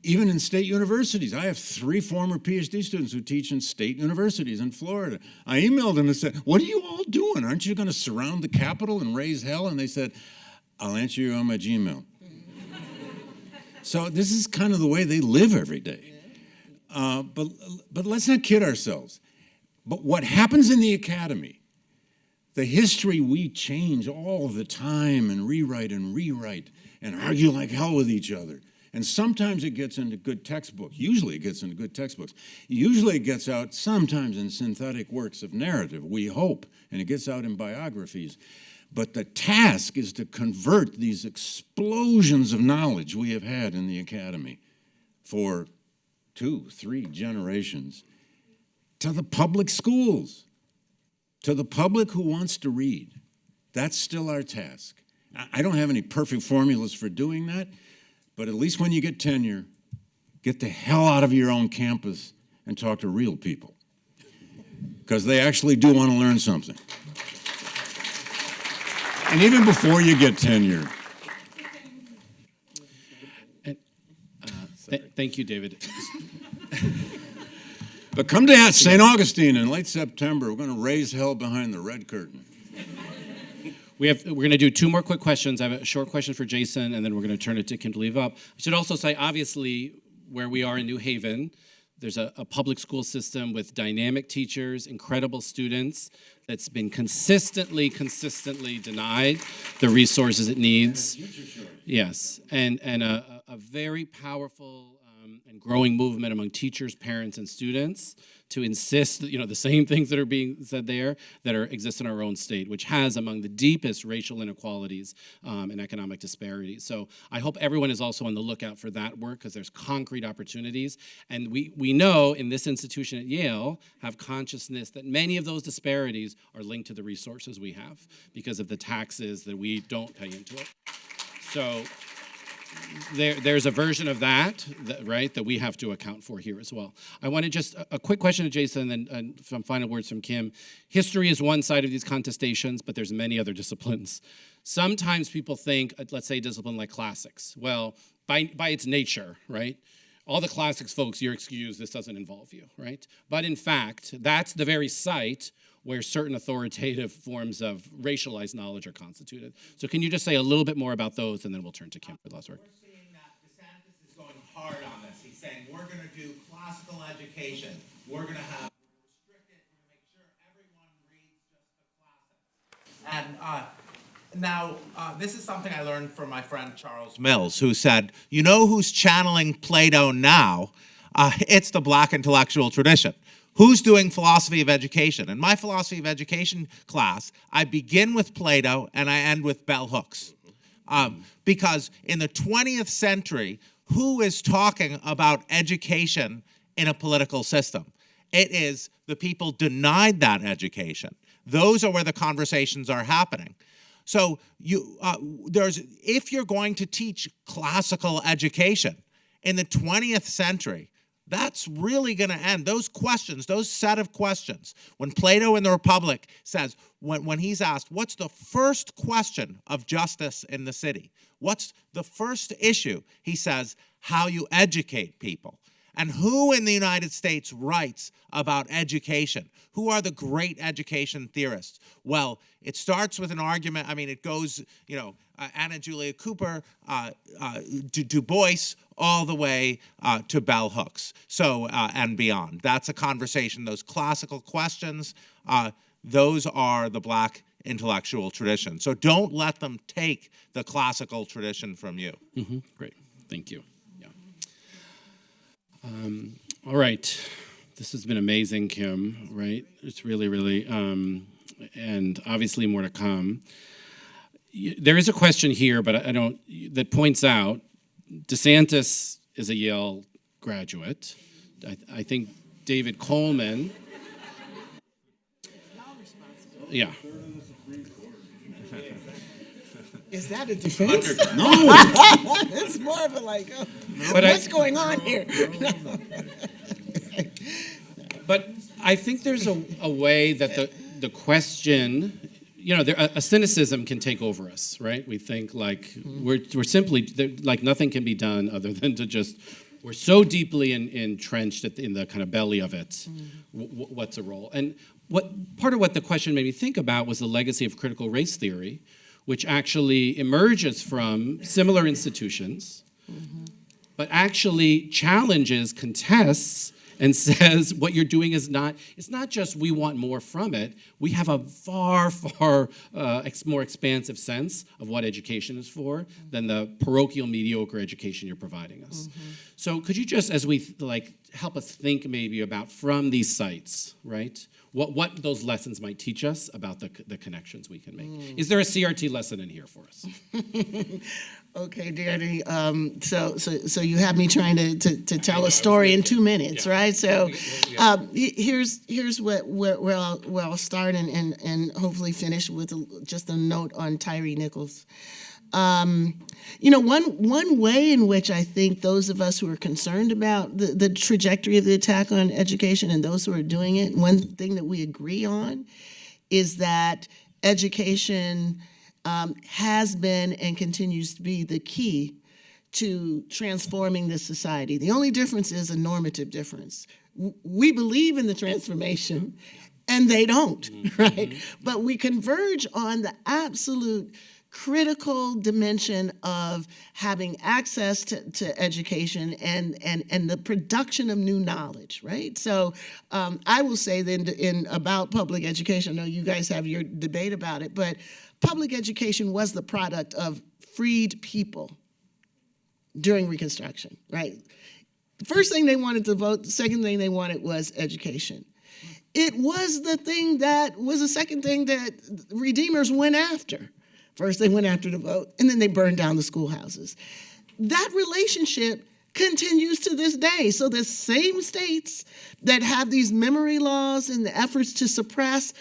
Even in state universities. I have 3 former PhD students who teach in state universities in Florida. I emailed them and said, what are you all doing? Aren't you going to surround the Capitol and raise hell? And they said, I'll answer you on my Gmail. So this is kind of the way they live every day. But let's not kid ourselves. But what happens in the academy, the history we change all the time and rewrite and argue like hell with each other. And sometimes it gets into good textbooks. Usually it gets into good textbooks. Usually it gets out sometimes in synthetic works of narrative, we hope, and it gets out in biographies. But the task is to convert these explosions of knowledge we have had in the academy for 2-3 generations to the public schools, to the public who wants to read. That's still our task. I don't have any perfect formulas for doing that, but at least when you get tenure, get the hell out of your own campus and talk to real people, because they actually do want to learn something. And even before you get tenure. Thank you, David. But come to St. Augustine in late September. We're going to raise hell behind the red curtain. We're going to do 2 more quick questions. I have a short question for Jason, and then we're going to turn it to Kim to leave up. I should also say, obviously, where we are in New Haven, there's a public school system with dynamic teachers, incredible students, that's been consistently denied the resources it needs. Yes, and a very powerful and growing movement among teachers, parents, and students to insist that, the same things that are being said there that exist in our own state, which has among the deepest racial inequalities and economic disparities. So I hope everyone is also on the lookout for that work, because there's concrete opportunities. And we know in this institution at Yale have consciousness that many of those disparities are linked to the resources we have because of the taxes that we don't pay into it. So there's a version of that, right, that we have to account for here as well. I want to just, a quick question to Jason and some final words from Kim. History is one side of these contestations, but there's many other disciplines. Sometimes people think, let's say a discipline like classics. Well, by its nature, right, all the classics folks, you're excused, this doesn't involve you, right? But in fact, that's the very site where certain authoritative forms of racialized knowledge are constituted. So can you just say a little bit more about those, and then we'll turn to Kim for the last word. We're seeing that DeSantis is going hard on this. He's saying we're going to do classical education. We're going to have restrict it. We're going to make sure everyone reads just the classics. And now, this is something I learned from my friend Charles Mills, who said, you know who's channeling Plato now? It's the Black intellectual tradition. Who's doing philosophy of education? In my philosophy of education class, I begin with Plato and I end with bell hooks. Because in the 20th century, who is talking about education in a political system? It is the people denied that education. Those are where the conversations are happening. So if you're going to teach classical education in the 20th century, that's really going to end. Those questions, those set of questions, when Plato in the Republic says, when he's asked, what's the first question of justice in the city? What's the first issue? He says, how you educate people. And who in the United States writes about education? Who are the great education theorists? Well, it starts with an argument. I mean, it goes, Anna Julia Cooper, Du Bois, all the way to bell hooks, and beyond. That's a conversation. Those classical questions, those are the Black intellectual tradition. So don't let them take the classical tradition from you. Mm-hmm. Great, thank you. Yeah. All right, this has been amazing, Kim. Right, it's really, really, and obviously more to come. There is a question here, but I don't, that points out DeSantis is a Yale graduate. I think David Coleman. Yeah. Is that a defense? No. It's more of a like, But what's going on here? But I think there's a way that the question, a cynicism can take over us, right? We think like we're simply, like nothing can be done other than to just, we're so deeply entrenched in the kind of belly of it. What's a role? And part of what the question made me think about was the legacy of critical race theory, which actually emerges from similar institutions, but actually challenges, contests, and says what you're doing is not, it's not just we want more from it, we have a far, far more expansive sense of what education is for than the parochial, mediocre education you're providing us. So could you just, as we help us think maybe about from these sites, right? What those lessons might teach us about the connections we can make. Is there a CRT lesson in here for us? Okay, Danny. So you have me trying to tell a story in 2 minutes, right? So here's where I'll start and hopefully finish with just a note on Tyree Nichols. One way in which I think those of us who are concerned about the trajectory of the attack on education and those who are doing it, one thing that we agree on is that education has been and continues to be the key to transforming this society. The only difference is a normative difference. We believe in the transformation and they don't, right? But we converge on the absolute critical dimension of having access to education and the production of new knowledge, right? So I will say then about public education, I know you guys have your debate about it, but public education was the product of freed people during Reconstruction, right? The first thing they wanted to vote, the second thing they wanted was education. It was the thing that was the second thing that Redeemers went after. First, they went after the vote, and then they burned down the schoolhouses. That relationship continues to this day. So the same states that have these memory laws and the efforts to suppress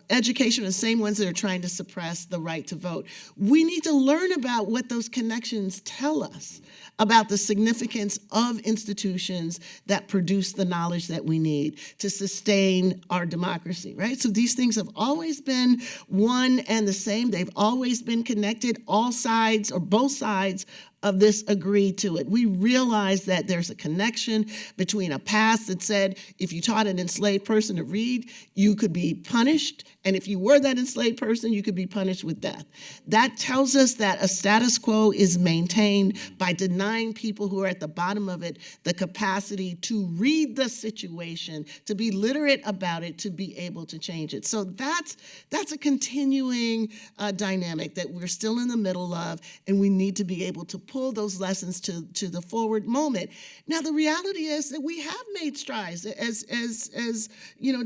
education are the same ones that are trying to suppress the right to vote. We need to learn about what those connections tell us about the significance of institutions that produce the knowledge that we need to sustain our democracy, right? So these things have always been one and the same. They've always been connected. All sides or both sides of this agree to it. We realize that there's a connection between a past that said if you taught an enslaved person to read, you could be punished And if you were that enslaved person, you could be punished with death. That tells us that a status quo is maintained by denying people who are at the bottom of it the capacity to read the situation, to be literate about it, to be able to change it. So that's a continuing dynamic that we're still in the middle of, and we need to be able to pull those lessons to the forward moment. Now, the reality is that we have made strides, as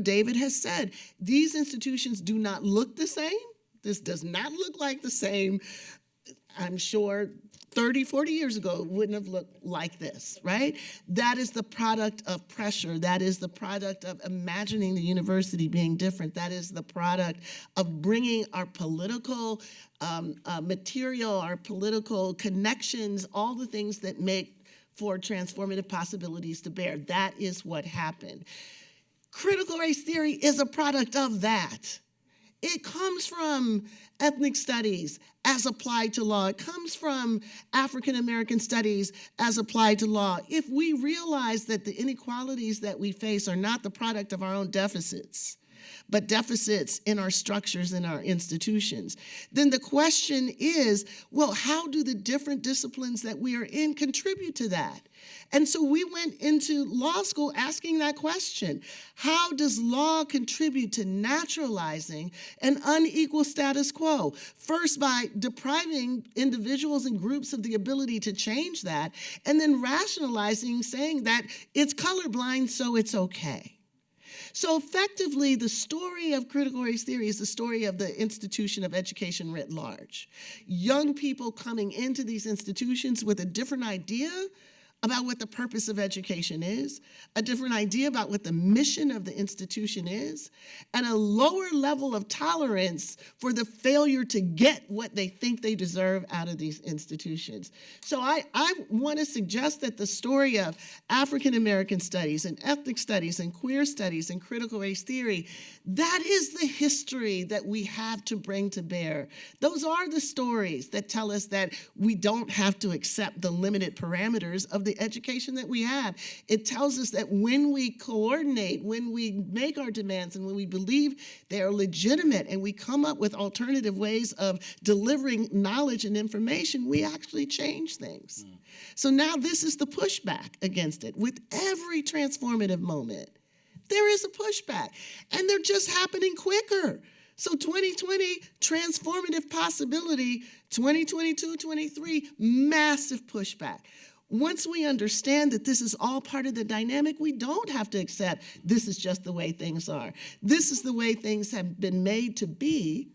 David has said. These institutions do not look the same. This does not look like the same. I'm sure 30, 40 years ago, it wouldn't have looked like this, right? That is the product of pressure. That is the product of imagining the university being different. That is the product of bringing our political material, our political connections, all the things that make for transformative possibilities to bear. That is what happened. Critical race theory is a product of that. It comes from ethnic studies as applied to law. It comes from African American studies as applied to law. If we realize that the inequalities that we face are not the product of our own deficits, but deficits in our structures and our institutions, then the question is, well, how do the different disciplines that we are in contribute to that? And so we went into law school asking that question. How does law contribute to naturalizing an unequal status quo? First, by depriving individuals and groups of the ability to change that, and then rationalizing, saying that it's colorblind, so it's okay. So effectively, the story of critical race theory is the story of the institution of education writ large. Young people coming into these institutions with a different idea about what the purpose of education is, a different idea about what the mission of the institution is, and a lower level of tolerance for the failure to get what they think they deserve out of these institutions. So I want to suggest that the story of African American studies and ethnic studies and queer studies and critical race theory, that is the history that we have to bring to bear. Those are the stories that tell us that we don't have to accept the limited parameters of the education that we have. It tells us that when we coordinate, when we make our demands, and when we believe they are legitimate, and we come up with alternative ways of delivering knowledge and information, we actually change things. So now this is the pushback against it. With every transformative moment, there is a pushback, and they're just happening quicker. So 2020, transformative possibility, 2022, 23, massive pushback. Once we understand that this is all part of the dynamic, we don't have to accept this is just the way things are. This is the way things have been made to be,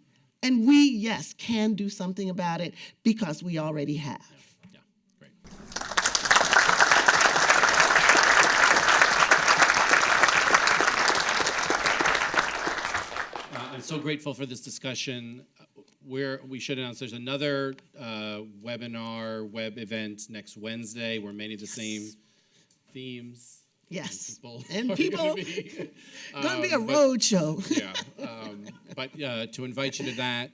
and we, yes, can do something about it because we already have. Yeah, great. I'm so grateful for this discussion. We should announce there's another webinar, web event next Wednesday where many of the same themes. Yes, And people going to be a road show. Yeah, but to invite you to that,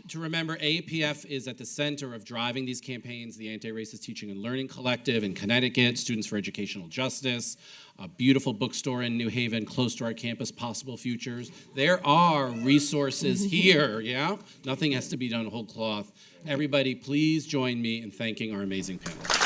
to remember APF is at the center of driving these campaigns, the Anti-Racist Teaching and Learning Collective in Connecticut, Students for Educational Justice, a beautiful bookstore in New Haven close to our campus, Possible Futures. There are resources here, yeah? Nothing has to be done whole cloth. Everybody, please join me in thanking our amazing panelists.